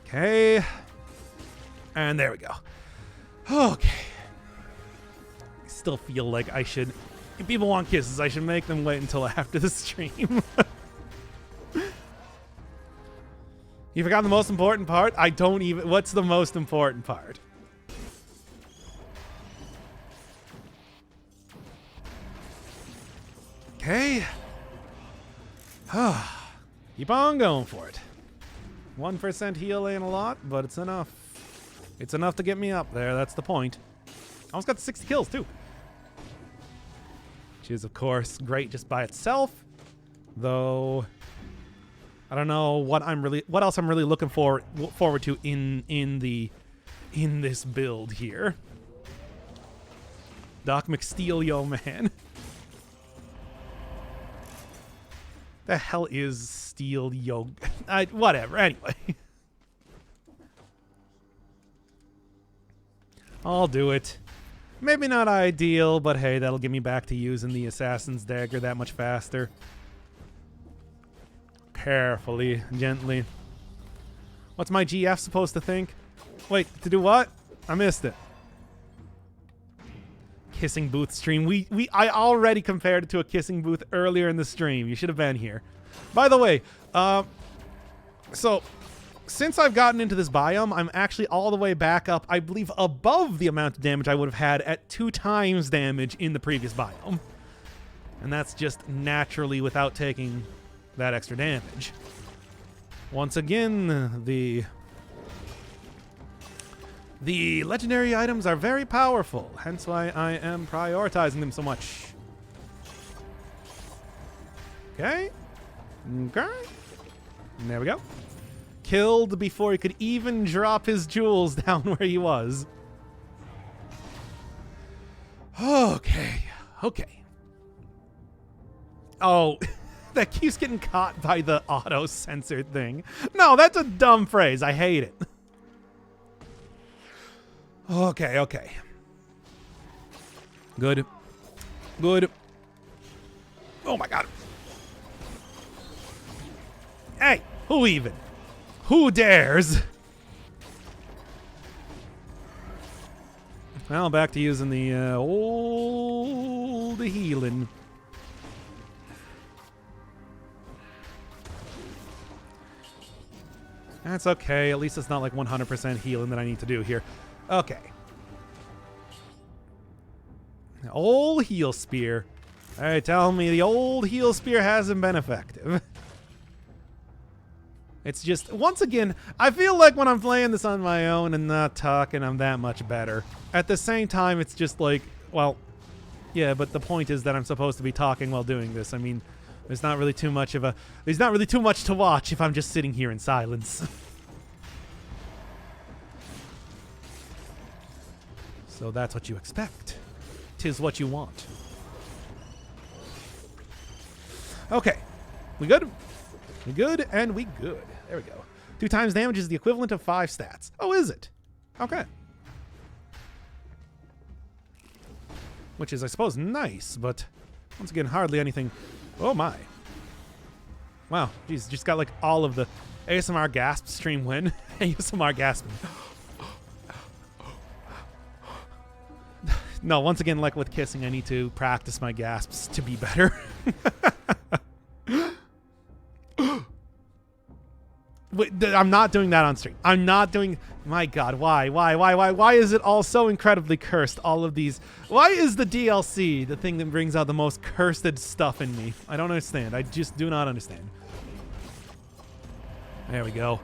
Speaker 1: Okay. And there we go. Okay. I still feel like I should, if people want kisses, I should make them wait until after the stream. You forgot the most important part? I don't even, what's the most important part? Okay. Keep on going for it. 1% heal ain't a lot, but it's enough. It's enough to get me up there. That's the point. Almost got 60 kills, too. which is, of course, great just by itself. Though, I don't know what else I'm really looking forward to in this build here. Doc McSteelio, man. The hell is Steel Yo? Whatever. Anyway, I'll do it. Maybe not ideal, but hey, that'll get me back to using the Assassin's Dagger that much faster. Carefully, gently. What's my GF supposed to think? Wait, to do what? I missed it. Kissing booth stream. I already compared it to a kissing booth earlier in the stream. You should have been here. By the way, so since I've gotten into this biome, I'm actually all the way back up, I believe, above the amount of damage I would have had at 2 times damage in the previous biome. And that's just naturally without taking that extra damage. Once again, the legendary items are very powerful, hence why I am prioritizing them so much. Okay. Okay. There we go. Killed before he could even drop his jewels down where he was. Okay. Okay. Oh, that keeps getting caught by the auto-censored thing. No, that's a dumb phrase. I hate it. Okay, okay. Good. Good. Oh my god. Hey, who even? Who dares? Well, back to using the old healing. That's okay. At least it's not like 100% healing that I need to do here. Okay. Old heal spear. Alright, tell me the old heal spear hasn't been effective. It's just, once again, I feel like when I'm playing this on my own and not talking, I'm that much better. At the same time, it's just like, well, yeah, but the point is that I'm supposed to be talking while doing this. I mean, there's not really too much to watch if I'm just sitting here in silence. So that's what you expect. 'Tis what you want. Okay. We good? We good, and we good. There we go. 2 times damage is the equivalent of 5 stats. Oh, is it? Okay. Which is, I suppose, nice, but once again, hardly anything. Oh, my. Wow. Jeez, just got like all of the ASMR gasp stream win. ASMR gasping. No, once again, like with kissing, I need to practice my gasps to be better. Wait, I'm not doing that on stream. I'm not doing... My god, why? Why is it all so incredibly cursed, all of these? Why is the DLC the thing that brings out the most cursed stuff in me? I don't understand. I just do not understand. There we go.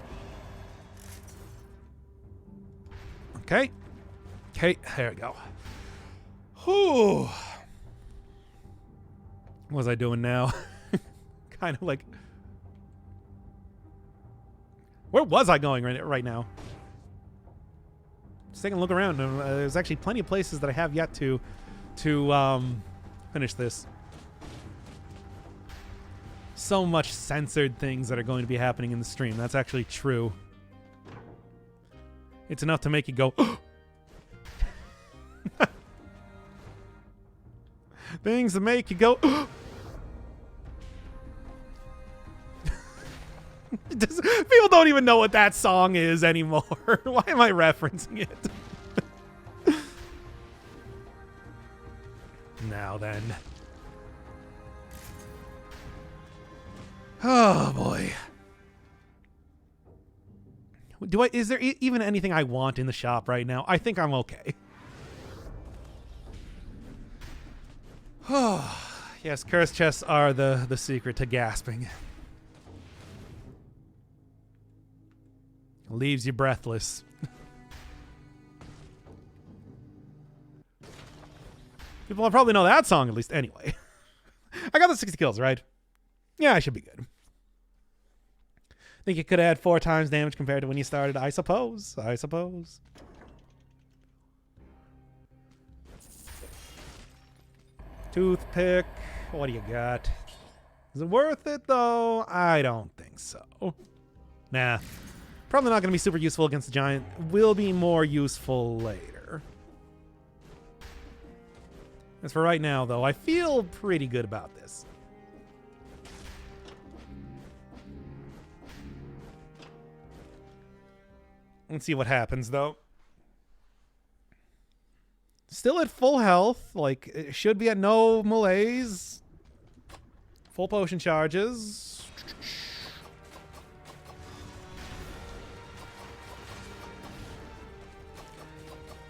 Speaker 1: Okay. Okay, there we go. Whew. What was I doing now? Kind of like... Where was I going right now? Just taking a look around. There's actually plenty of places that I have yet to finish this. So much censored things that are going to be happening in the stream. That's actually true. It's enough to make you go... Things that make you go... People don't even know what that song is anymore. Why am I referencing it? Now then. Oh boy. Is there even anything I want in the shop right now? I think I'm okay. Yes, curse chests are the secret to gasping. Leaves you breathless. People probably know that song at least anyway. I got the 60 kills, right? Yeah, I should be good. Think you could add 4 times damage compared to when you started? I suppose. I suppose. Toothpick. What do you got? Is it worth it, though? I don't think so. Nah. Probably not going to be super useful against the giant. Will be more useful later. As for right now, though, I feel pretty good about this. Let's see what happens, though. Still at full health. Like, it should be at no malaise. Full potion charges.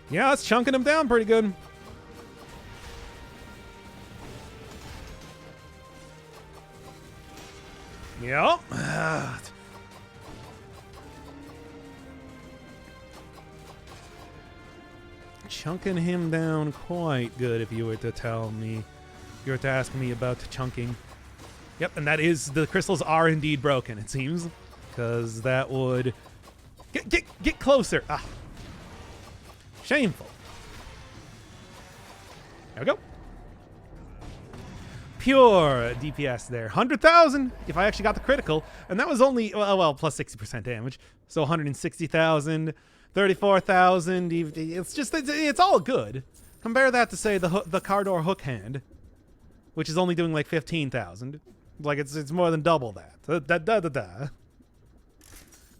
Speaker 1: Yeah, it's chunking him down pretty good. Yep. Chunking him down quite good if you were to tell me. If you were to ask me about chunking. Yep, and that is, the crystals are indeed broken, it seems. Because that would... Get closer! Ah. Shameful. There we go. Pure DPS there. 100,000 if I actually got the critical. And that was only, well, plus 60% damage. So 160,000, 34,000. It's just, it's all good. Compare that to, say, the Cardor Hook Hand, which is only doing like 15,000. Like, it's more than double that.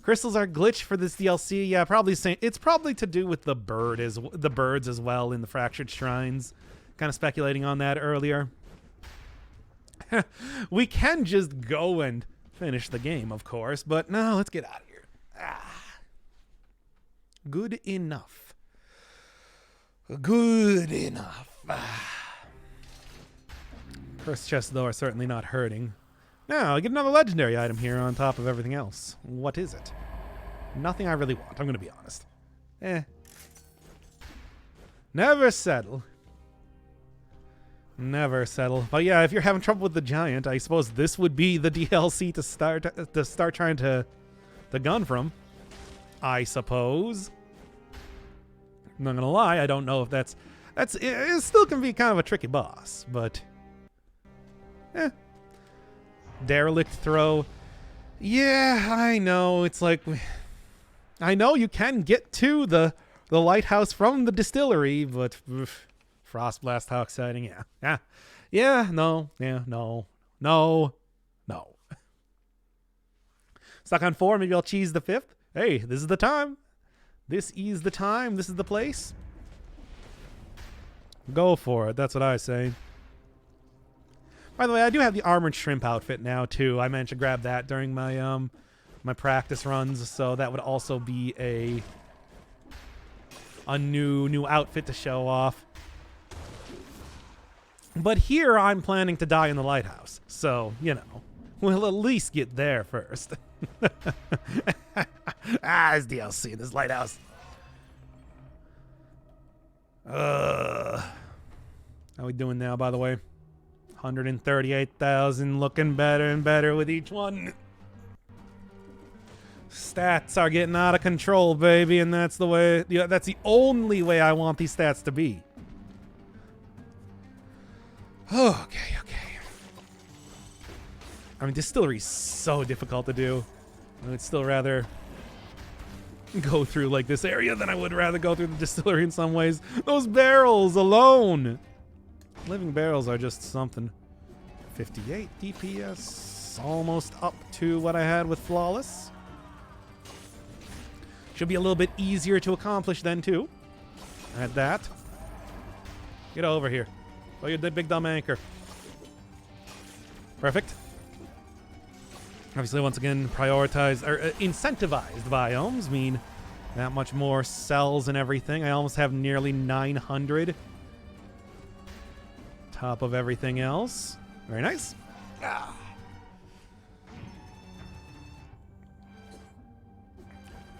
Speaker 1: Crystals are glitched for this DLC. Yeah, probably saying it's probably to do with the birds as well in the Fractured Shrines. Kind of speculating on that earlier. We can just go and finish the game, of course, but no, let's get out of here. Good enough. Good enough. First chests, though, are certainly not hurting. Now, I get another legendary item here on top of everything else. What is it? Nothing I really want, I'm going to be honest. Never settle. Never settle. But yeah, if you're having trouble with the giant, I suppose this would be the DLC to start trying to gun from. I suppose. I'm not gonna lie, I don't know if it still can be kind of a tricky boss, but derelict throw. Yeah, I know. It's like, I know you can get to the lighthouse from the distillery, but Frost Blast Hawk sighting, no. Stuck on 4, maybe I'll cheese the 5th. Hey, this is the time. This is the time. This is the place. Go for it. That's what I say. By the way, I do have the Armored Shrimp outfit now, too. I managed to grab that during my my practice runs, so that would also be a new outfit to show off. But here, I'm planning to die in the lighthouse, so, you know, we'll at least get there first. It's DLC, this lighthouse. How we doing now, by the way? 138,000, looking better and better with each one. Stats are getting out of control, baby, and that's the way. Yeah, that's the only way I want these stats to be. Okay. I mean, distillery's so difficult to do. I would still rather go through like this area than I would rather go through the distillery in some ways. Those barrels alone. Living barrels are just something. 58 DPS, almost up to what I had with Flawless. Should be a little bit easier to accomplish then too. At that. Get over here. Oh, you're the big dumb anchor. Perfect. Obviously, once again, prioritized or incentivized biomes mean that much more cells and everything. I almost have nearly 900. Top of everything else. Very nice.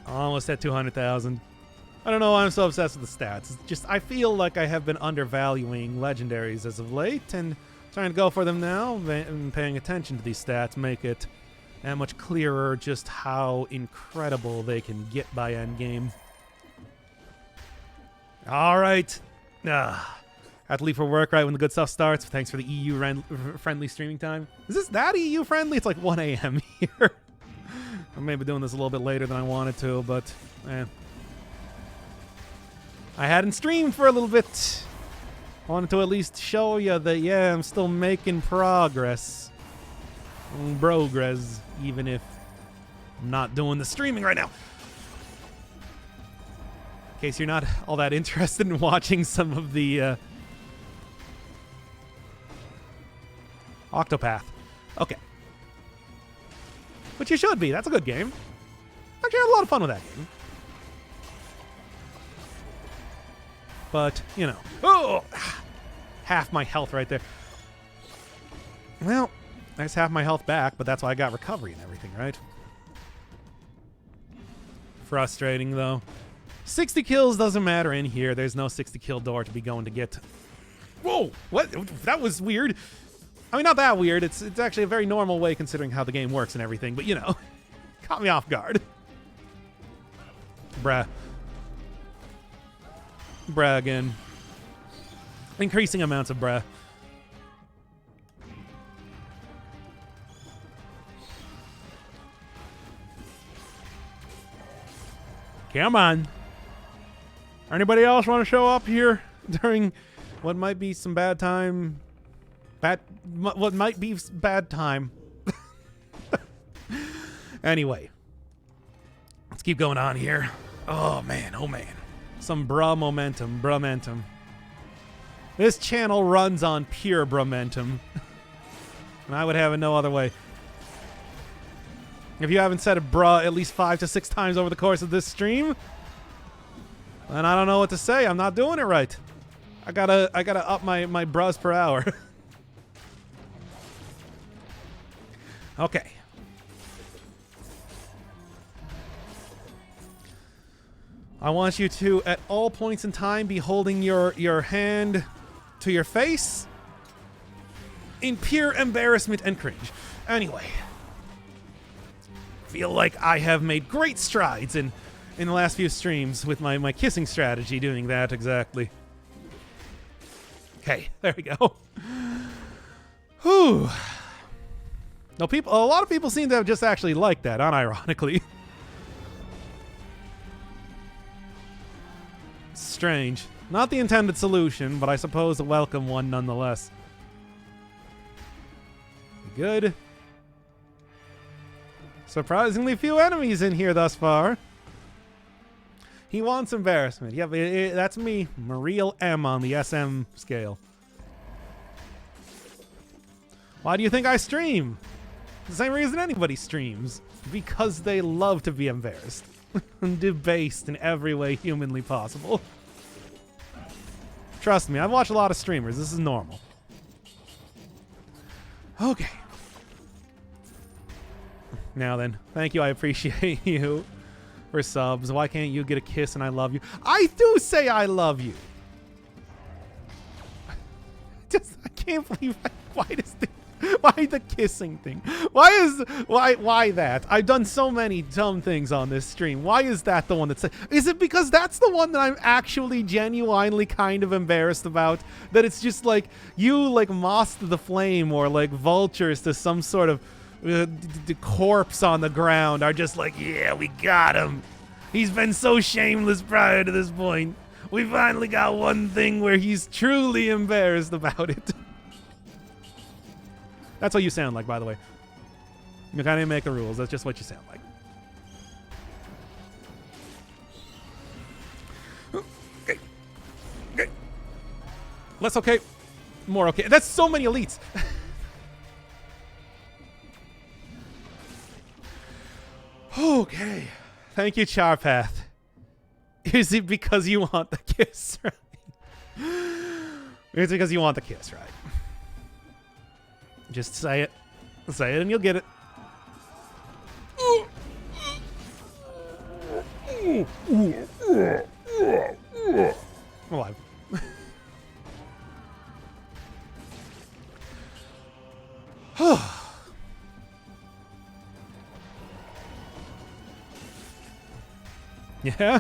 Speaker 1: Almost at 200,000. I don't know why I'm so obsessed with the stats. It's just, I feel like I have been undervaluing legendaries as of late, and Trying to go for them now, and paying attention to these stats make it that much clearer just how incredible they can get by endgame. All right. Have to leave for work right when the good stuff starts. Thanks for the EU-friendly streaming time. Is this that EU-friendly? It's like 1 a.m. here. I may be doing this a little bit later than I wanted to, but I hadn't streamed for a little bit. I wanted to at least show you that, yeah, I'm still making progress. Progress, even if I'm not doing the streaming right now. In case you're not all that interested in watching some of the Octopath. Okay. But you should be. That's a good game. Actually, I had a lot of fun with that game. But, you know. Oh! Half my health right there. Well, there's half my health back, but that's why I got recovery and everything, right? Frustrating, though. 60 kills doesn't matter in here. There's no 60 kill door to be going to get. Whoa! What? That was weird. I mean, not that weird. It's actually a very normal way considering how the game works and everything, but, you know. Caught me off guard. Bruh. Bruh again. Increasing amounts of bruh. Come on. Anybody else want to show up here during what might be some bad time? What might be bad time. Anyway. Let's keep going on here. Oh, man. Oh, man. Some bruh momentum. This channel runs on pure brumentum. And I would have it no other way. If you haven't said a bruh at least 5 to 6 times over the course of this stream, then I don't know what to say. I'm not doing it right. I gotta up my bruhs per hour. Okay. I want you to, at all points in time, be holding your hand to your face in pure embarrassment and cringe. Anyway. Feel like I have made great strides in the last few streams with my kissing strategy doing that exactly. Okay, there we go. Whew. No, a lot of people seem to have just actually liked that, unironically. Strange. Not the intended solution, but I suppose a welcome one nonetheless. Good. Surprisingly few enemies in here thus far. He wants embarrassment. Yep, that's me. Real M on the SM scale. Why do you think I stream? The same reason anybody streams. Because they love to be embarrassed. And debased in every way humanly possible. Trust me, I've watched a lot of streamers. This is normal. Okay. Now then, thank you. I appreciate you for subs. Why can't you get a kiss and I love you? I do say I love you. I can't believe why the kissing thing? Why that? I've done so many dumb things on this stream. Why is that the one that's... Is it because that's the one that I'm actually genuinely kind of embarrassed about? That it's just like you like mossed the flame or like vultures to some sort of the corpse on the ground are just like, yeah, we got him. He's been so shameless prior to this point. We finally got one thing where he's truly embarrassed about it. That's what you sound like, by the way. You can't even make the rules. That's just what you sound like. Okay. Okay. Less okay. More okay. That's so many elites. Okay. Thank you, Charpath. Is it because you want the kiss, right? It's because you want the kiss, right? Just say it. Say it and you'll get it. Alive. Yeah?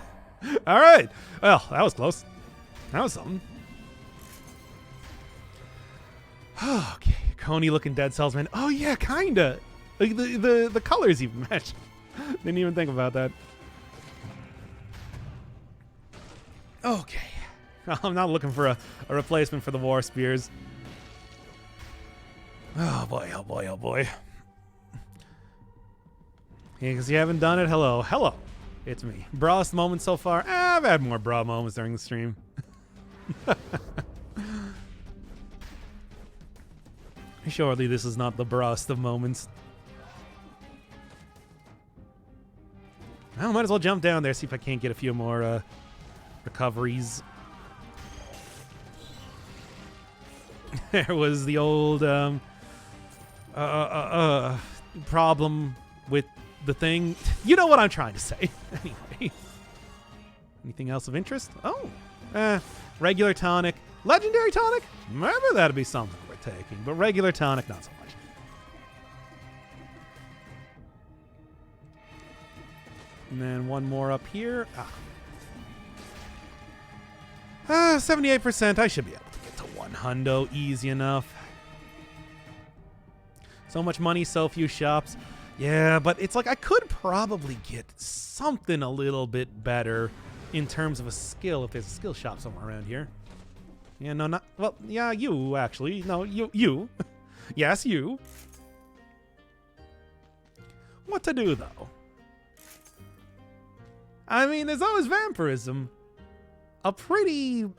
Speaker 1: Alright. Well, that was close. That was something. Okay. Coney looking Dead Cells, man. Oh, yeah, kinda. Like the colors even match. Didn't even think about that. Okay. I'm not looking for a replacement for the War Spears. Oh boy, oh boy, oh boy. Yeah, because you haven't done it. Hello. Hello. It's me. Brawest moment so far? I've had more bra moments during the stream. Surely this is not the brawest of moments. I might as well jump down there, see if I can't get a few more recoveries. There was the old problem with the thing. You know what I'm trying to say. Anyway. Anything else of interest? Oh. Regular tonic. Legendary tonic? Maybe that'd be something we're taking. But regular tonic, not so much. And then one more up here. 78%. I should be able to get to 100 easy enough. So much money, so few shops. Yeah, but it's like I could probably get something a little bit better in terms of a skill if there's a skill shop somewhere around here. Yeah, no, not... Well, yeah, you, actually. No, you. Yes, you. What to do, though? I mean, there's always vampirism. A pretty...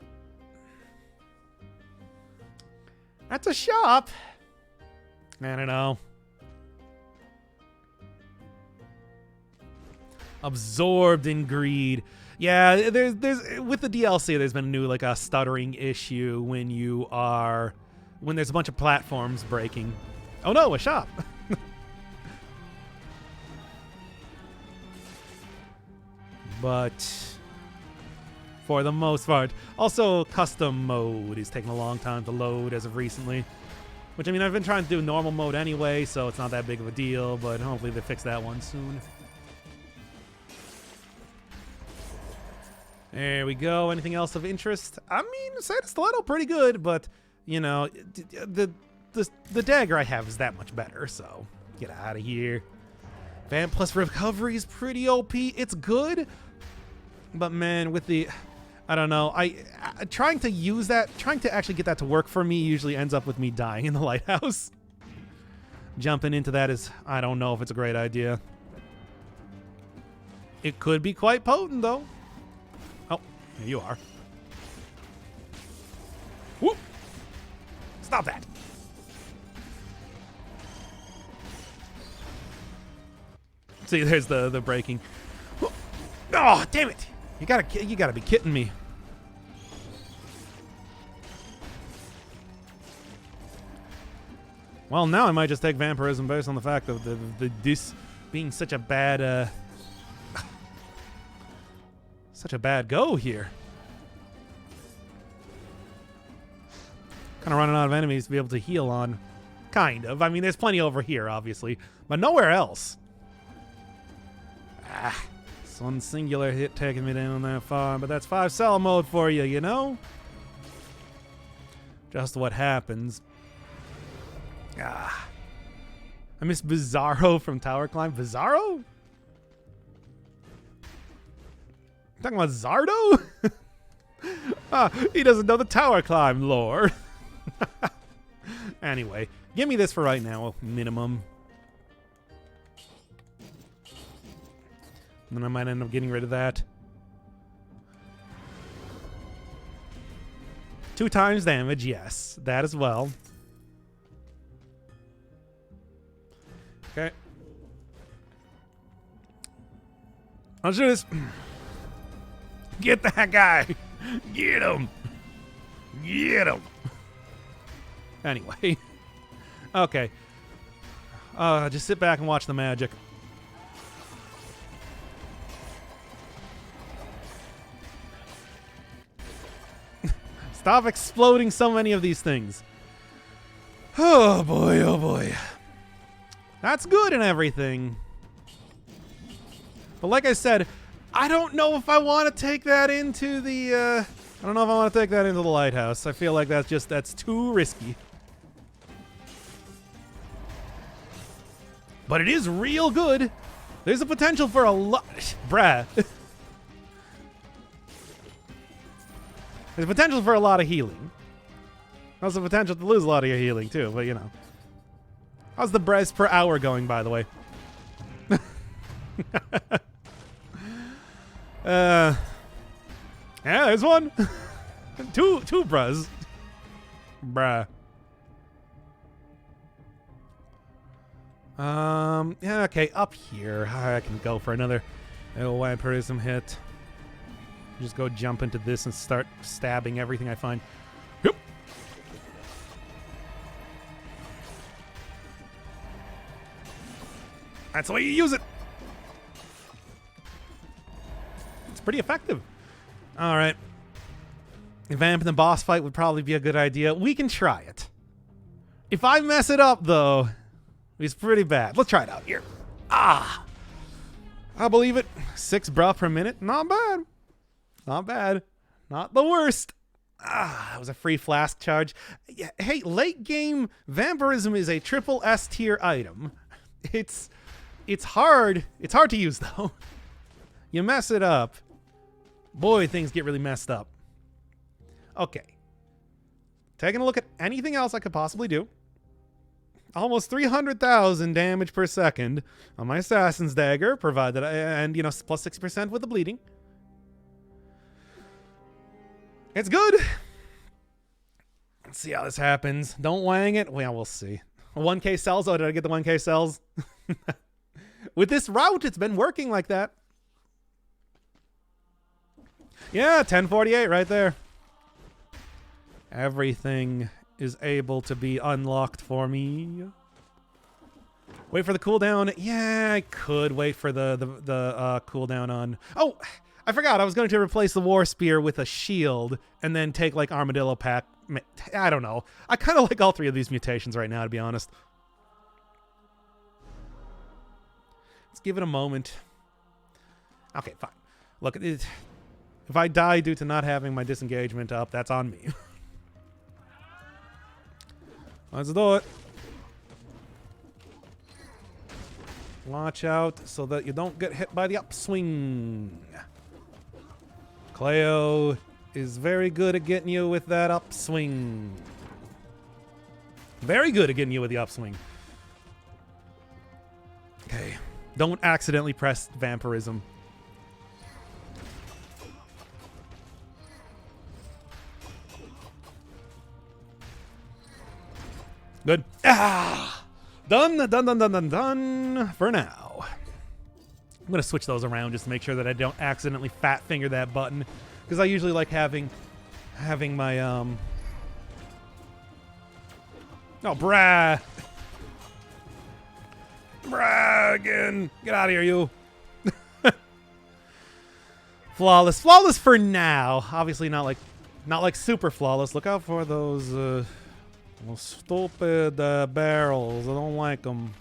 Speaker 1: That's a shop. I don't know. Absorbed in greed. Yeah, there's with the DLC, there's been a new like a stuttering issue when there's a bunch of platforms breaking. Oh no, a shop. But for the most part, also custom mode is taking a long time to load as of recently. Which, I mean, I've been trying to do normal mode anyway, so it's not that big of a deal, but hopefully they fix that one soon. There we go. Anything else of interest? I mean, Santa Stiletto pretty good, but, you know, the dagger I have is that much better, so get out of here. Vamp plus recovery is pretty OP. It's good, but man, with the... I don't know. I trying to use that, trying to actually get that to work for me usually ends up with me dying in the lighthouse. Jumping into that is, I don't know if it's a great idea. It could be quite potent, though. Oh, here you are. Whoop! Stop that. See, there's the breaking. Oh, damn it! You gotta be kidding me. Well, now I might just take vampirism based on the fact of this being such a bad go here. Kind of running out of enemies to be able to heal on. Kind of. I mean, there's plenty over here, obviously, but nowhere else. This one singular hit taking me down that far, but that's 5-cell mode for you, you know? Just what happens. I miss Bizarro from Tower Climb. Bizarro? Talking about Zardo? He doesn't know the Tower Climb lore. Anyway, give me this for right now, minimum. And then I might end up getting rid of that. 2 times damage, yes. That as well. Okay. Let's do this. Get that guy. Get him. Get him. Anyway. Okay. Just sit back and watch the magic. Stop exploding so many of these things. Oh boy, oh boy. That's good and everything. But like I said, I don't know if I want to take that into the, I don't know if I want to take that into the lighthouse. I feel like that's too risky. But it is real good. There's a potential for a lot, bruh. There's potential for a lot of healing. There's a potential to lose a lot of your healing too, but you know. How's the Brez per hour going, by the way? Yeah, there's one. two Brez. Bruh. Yeah, okay, up here. I can go for another vampirism hit. Just go jump into this and start stabbing everything I find. Yep. That's the way you use it. It's pretty effective. All right. Vamping the boss fight would probably be a good idea. We can try it. If I mess it up, though, it's pretty bad. Let's try it out here. Ah. I believe it. 6 bruh per minute. Not bad. Not bad. Not the worst. Ah, that was a free flask charge. Yeah, hey, late game vampirism is a triple S tier item. It's hard. It's hard to use though. You mess it up, boy, things get really messed up. Okay. Taking a look at anything else I could possibly do. Almost 300,000 damage per second on my Assassin's Dagger, provided and you know, plus 6% with the bleeding. It's good. Let's see how this happens. Don't wang it. Well, we'll see. 1K cells. Oh, did I get the 1K cells? With this route, it's been working like that. Yeah, 1048 right there. Everything is able to be unlocked for me. Wait for the cooldown. Yeah, I could wait for the cooldown on. Oh, I forgot. I was going to replace the War Spear with a shield and then take like Armadillo Pack. I don't know. I kind of like all 3 of these mutations right now, to be honest. Let's give it a moment. Okay, fine. Look, if I die due to not having my disengagement up, that's on me. Let's do it. Watch out so that you don't get hit by the upswing. Cleo is very good at getting you with that upswing. Very good at getting you with the upswing. Okay. Don't accidentally press vampirism. Good. Ah! Done for now. I'm going to switch those around just to make sure that I don't accidentally fat finger that button. Because I usually like having my, Oh, brah. Brah again. Get out of here, you. Flawless. Flawless for now. Obviously not like super flawless. Look out for those stupid barrels. I don't like them.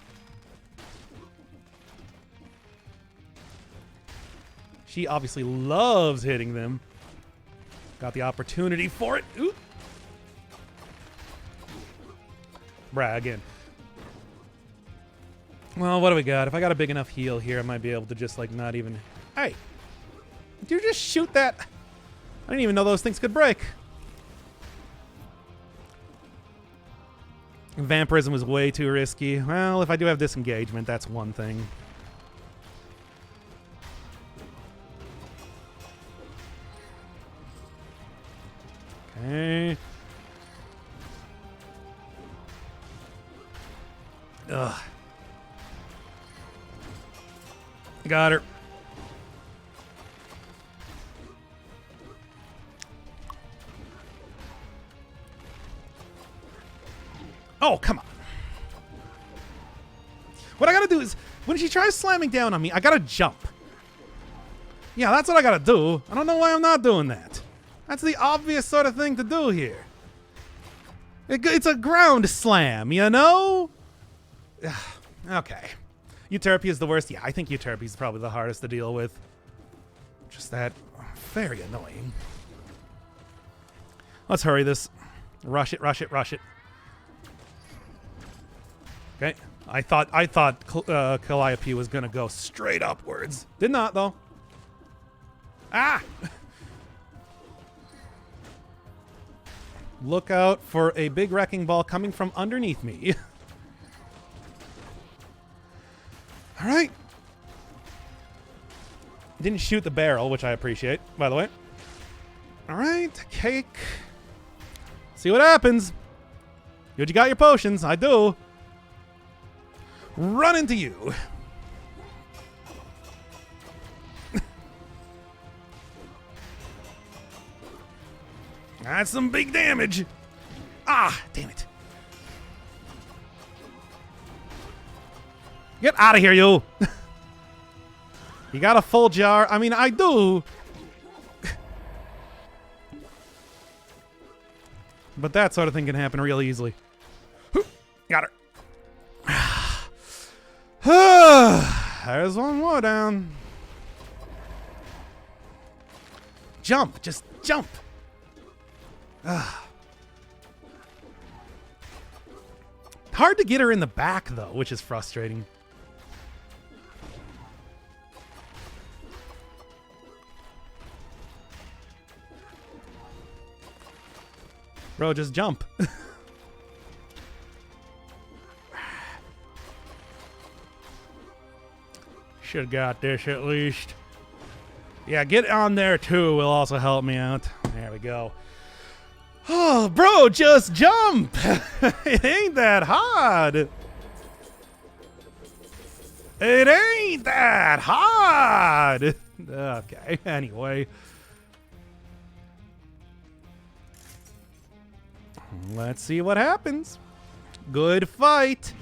Speaker 1: She obviously loves hitting them. Got the opportunity for it. Ooh. Brah, again. Well, what do we got? If I got a big enough heal here, I might be able to just, like, not even... Hey! Did you just shoot that? I didn't even know those things could break. Vampirism was way too risky. Well, if I do have disengagement, that's one thing. Okay. Ugh. Got her. Oh, come on. What I gotta do is, when she tries slamming down on me, I gotta jump. Yeah, that's what I gotta do. I don't know why I'm not doing that. That's the obvious sort of thing to do here. It's a ground slam, you know? Okay. Euterpe is the worst. Yeah, I think Euterpe is probably the hardest to deal with. Just that very annoying. Let's hurry this. Rush it, rush it, rush it. Okay. I thought Calliope was going to go straight upwards. Did not, though. Ah! Look out for a big wrecking ball coming from underneath me. All right. Didn't shoot the barrel, which I appreciate, by the way. All right, cake. See what happens. You got your potions. I do. Run into you. That's some big damage. Ah, damn it. Get out of here, you. You got a full jar. I mean, I do. But that sort of thing can happen real easily. Got her. There's one more down. Jump. Just jump. Hard to get her in the back, though, which is frustrating. Bro, just jump. Should've got this at least. Yeah, get on there too will also help me out. There we go. Oh, bro, just jump. It ain't that hard. It ain't that hard. Okay, anyway. Let's see what happens. Good fight.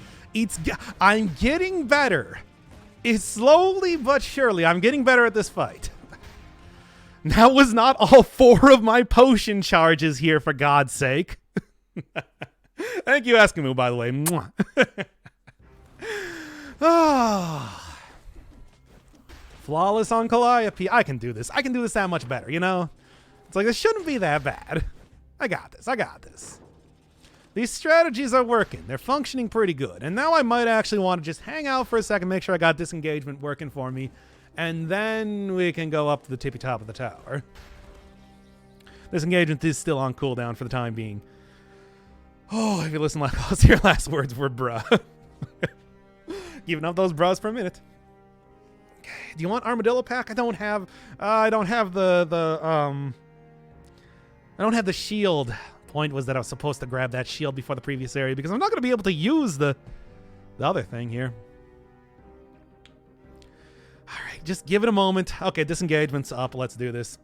Speaker 1: I'm getting better. It's slowly but surely. I'm getting better at this fight. That was not all 4 of my potion charges here, for God's sake. Thank you, Eskimo, by the way. Oh. Flawless on Calliope. I can do this. I can do this that much better, you know? It's like, this shouldn't be that bad. I got this. I got this. These strategies are working. They're functioning pretty good. And now I might actually want to just hang out for a second, make sure I got disengagement working for me. And then we can go up to the tippy top of the tower. This engagement is still on cooldown for the time being. Oh, if you listen like close, your last words were bruh. Giving up those bruhs for a minute. Okay, do you want Armadillo Pack? I don't have the shield. Point was that I was supposed to grab that shield before the previous area because I'm not going to be able to use the other thing here. All right, just give it a moment. Okay, disengagement's up. Let's do this.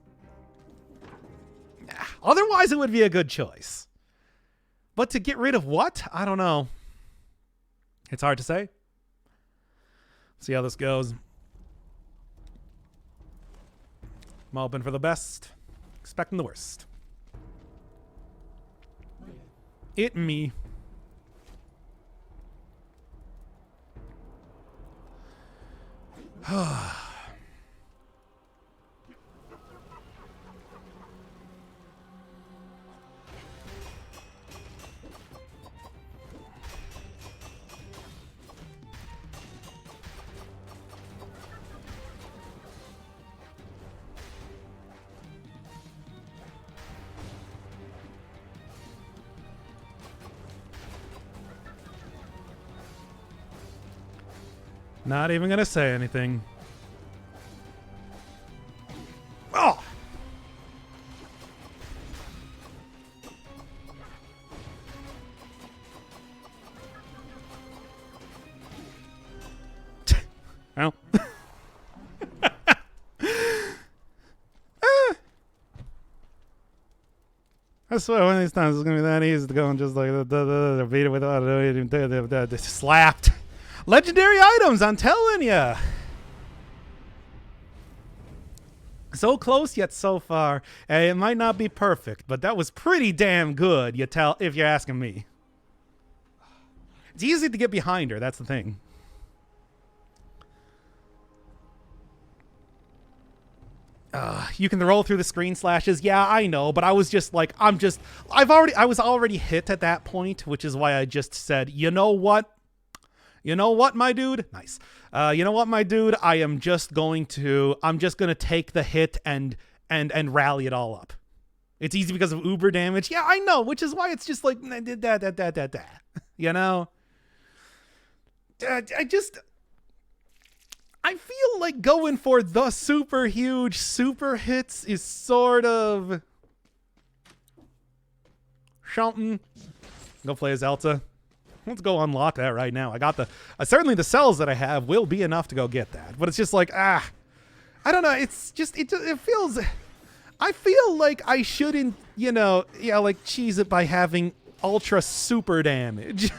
Speaker 1: Otherwise, it would be a good choice. But to get rid of what? I don't know. It's hard to say. See how this goes. I'm hoping for the best, expecting the worst. It me. Not even gonna say anything. Oh! Well. I swear one of these times it's gonna be that easy to go and just like beat it without slapped. Legendary items, I'm telling ya. So close yet so far. It might not be perfect, but that was pretty damn good, if you're asking me. It's easy to get behind her, that's the thing. You can roll through the screen slashes. Yeah, I know, but I was just like, I was already hit at that point, which is why I just said, you know what? You know what, my dude? Nice. You know what, my dude? I'm just going to take the hit and rally it all up. It's easy because of uber damage. Yeah, I know, which is why it's just like, you know? I feel like going for the super huge super hits is sort of something. Go play as Elsa. Let's go unlock that right now. I got certainly the cells that I have will be enough to go get that. But it's just like, I don't know. It's just, it feels, I feel like I shouldn't, like cheese it by having ultra super damage.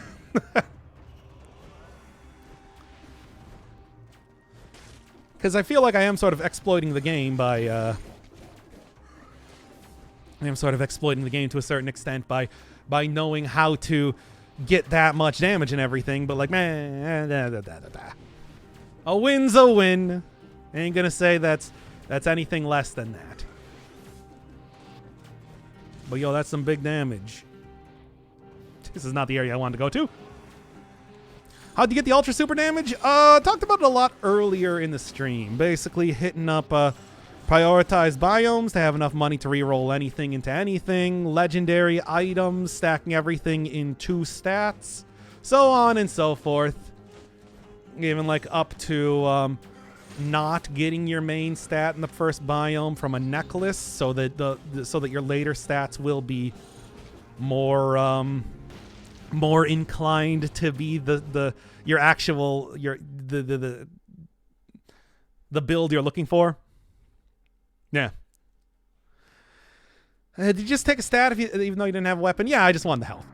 Speaker 1: Because I feel like I am sort of exploiting the game by, I am sort of exploiting the game to a certain extent by knowing how to get that much damage and everything. But like, man, a win's a win. Ain't gonna say that's anything less than that. But yo, that's some big damage. This is not the area I wanted to go to. How'd you get the ultra super damage? Talked about it a lot earlier in the stream. Basically hitting up prioritized biomes to have enough money to reroll anything into anything, legendary items, stacking everything in 2 stats, so on and so forth. Even like up to not getting your main stat in the first biome from a necklace, so that so that your later stats will be more inclined to be the build you're looking for. Yeah. Did you just take a stat even though you didn't have a weapon? Yeah, I just wanted the health.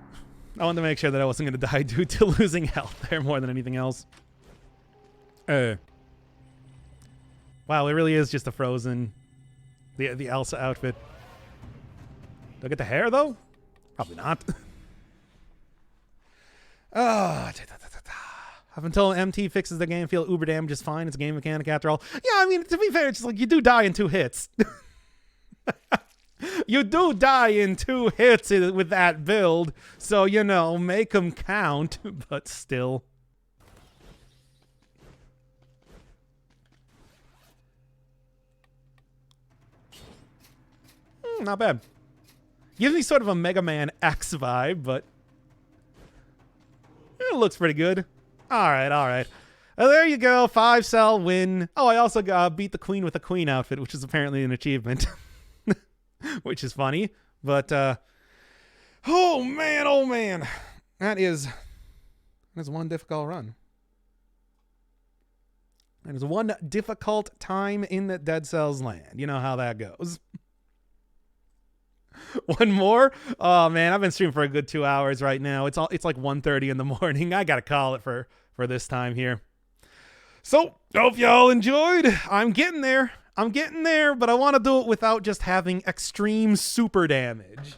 Speaker 1: I wanted to make sure that I wasn't going to die due to losing health there more than anything else. Wow, it really is just a Frozen, the Elsa outfit. Do I get the hair though? Probably not. Up until MT fixes the game, feel uber damage is fine. It's a game mechanic after all. Yeah, I mean, to be fair, it's just like you do die in 2 hits. You do die in 2 hits with that build, so, make them count, but still. Not bad. Gives me sort of a Mega Man X vibe, but it looks pretty good. All right. There you go. 5-cell win. Oh, I also beat the queen with a queen outfit, which is apparently an achievement. Which is funny. But, oh, man. That is one difficult run. That is one difficult time in the Dead Cells land. You know how that goes. One more? Oh man, I've been streaming for a good 2 hours right now. It's like 1:30 in the morning. I gotta call it for this time here. So, hope y'all enjoyed. I'm getting there, but I want to do it without just having extreme super damage.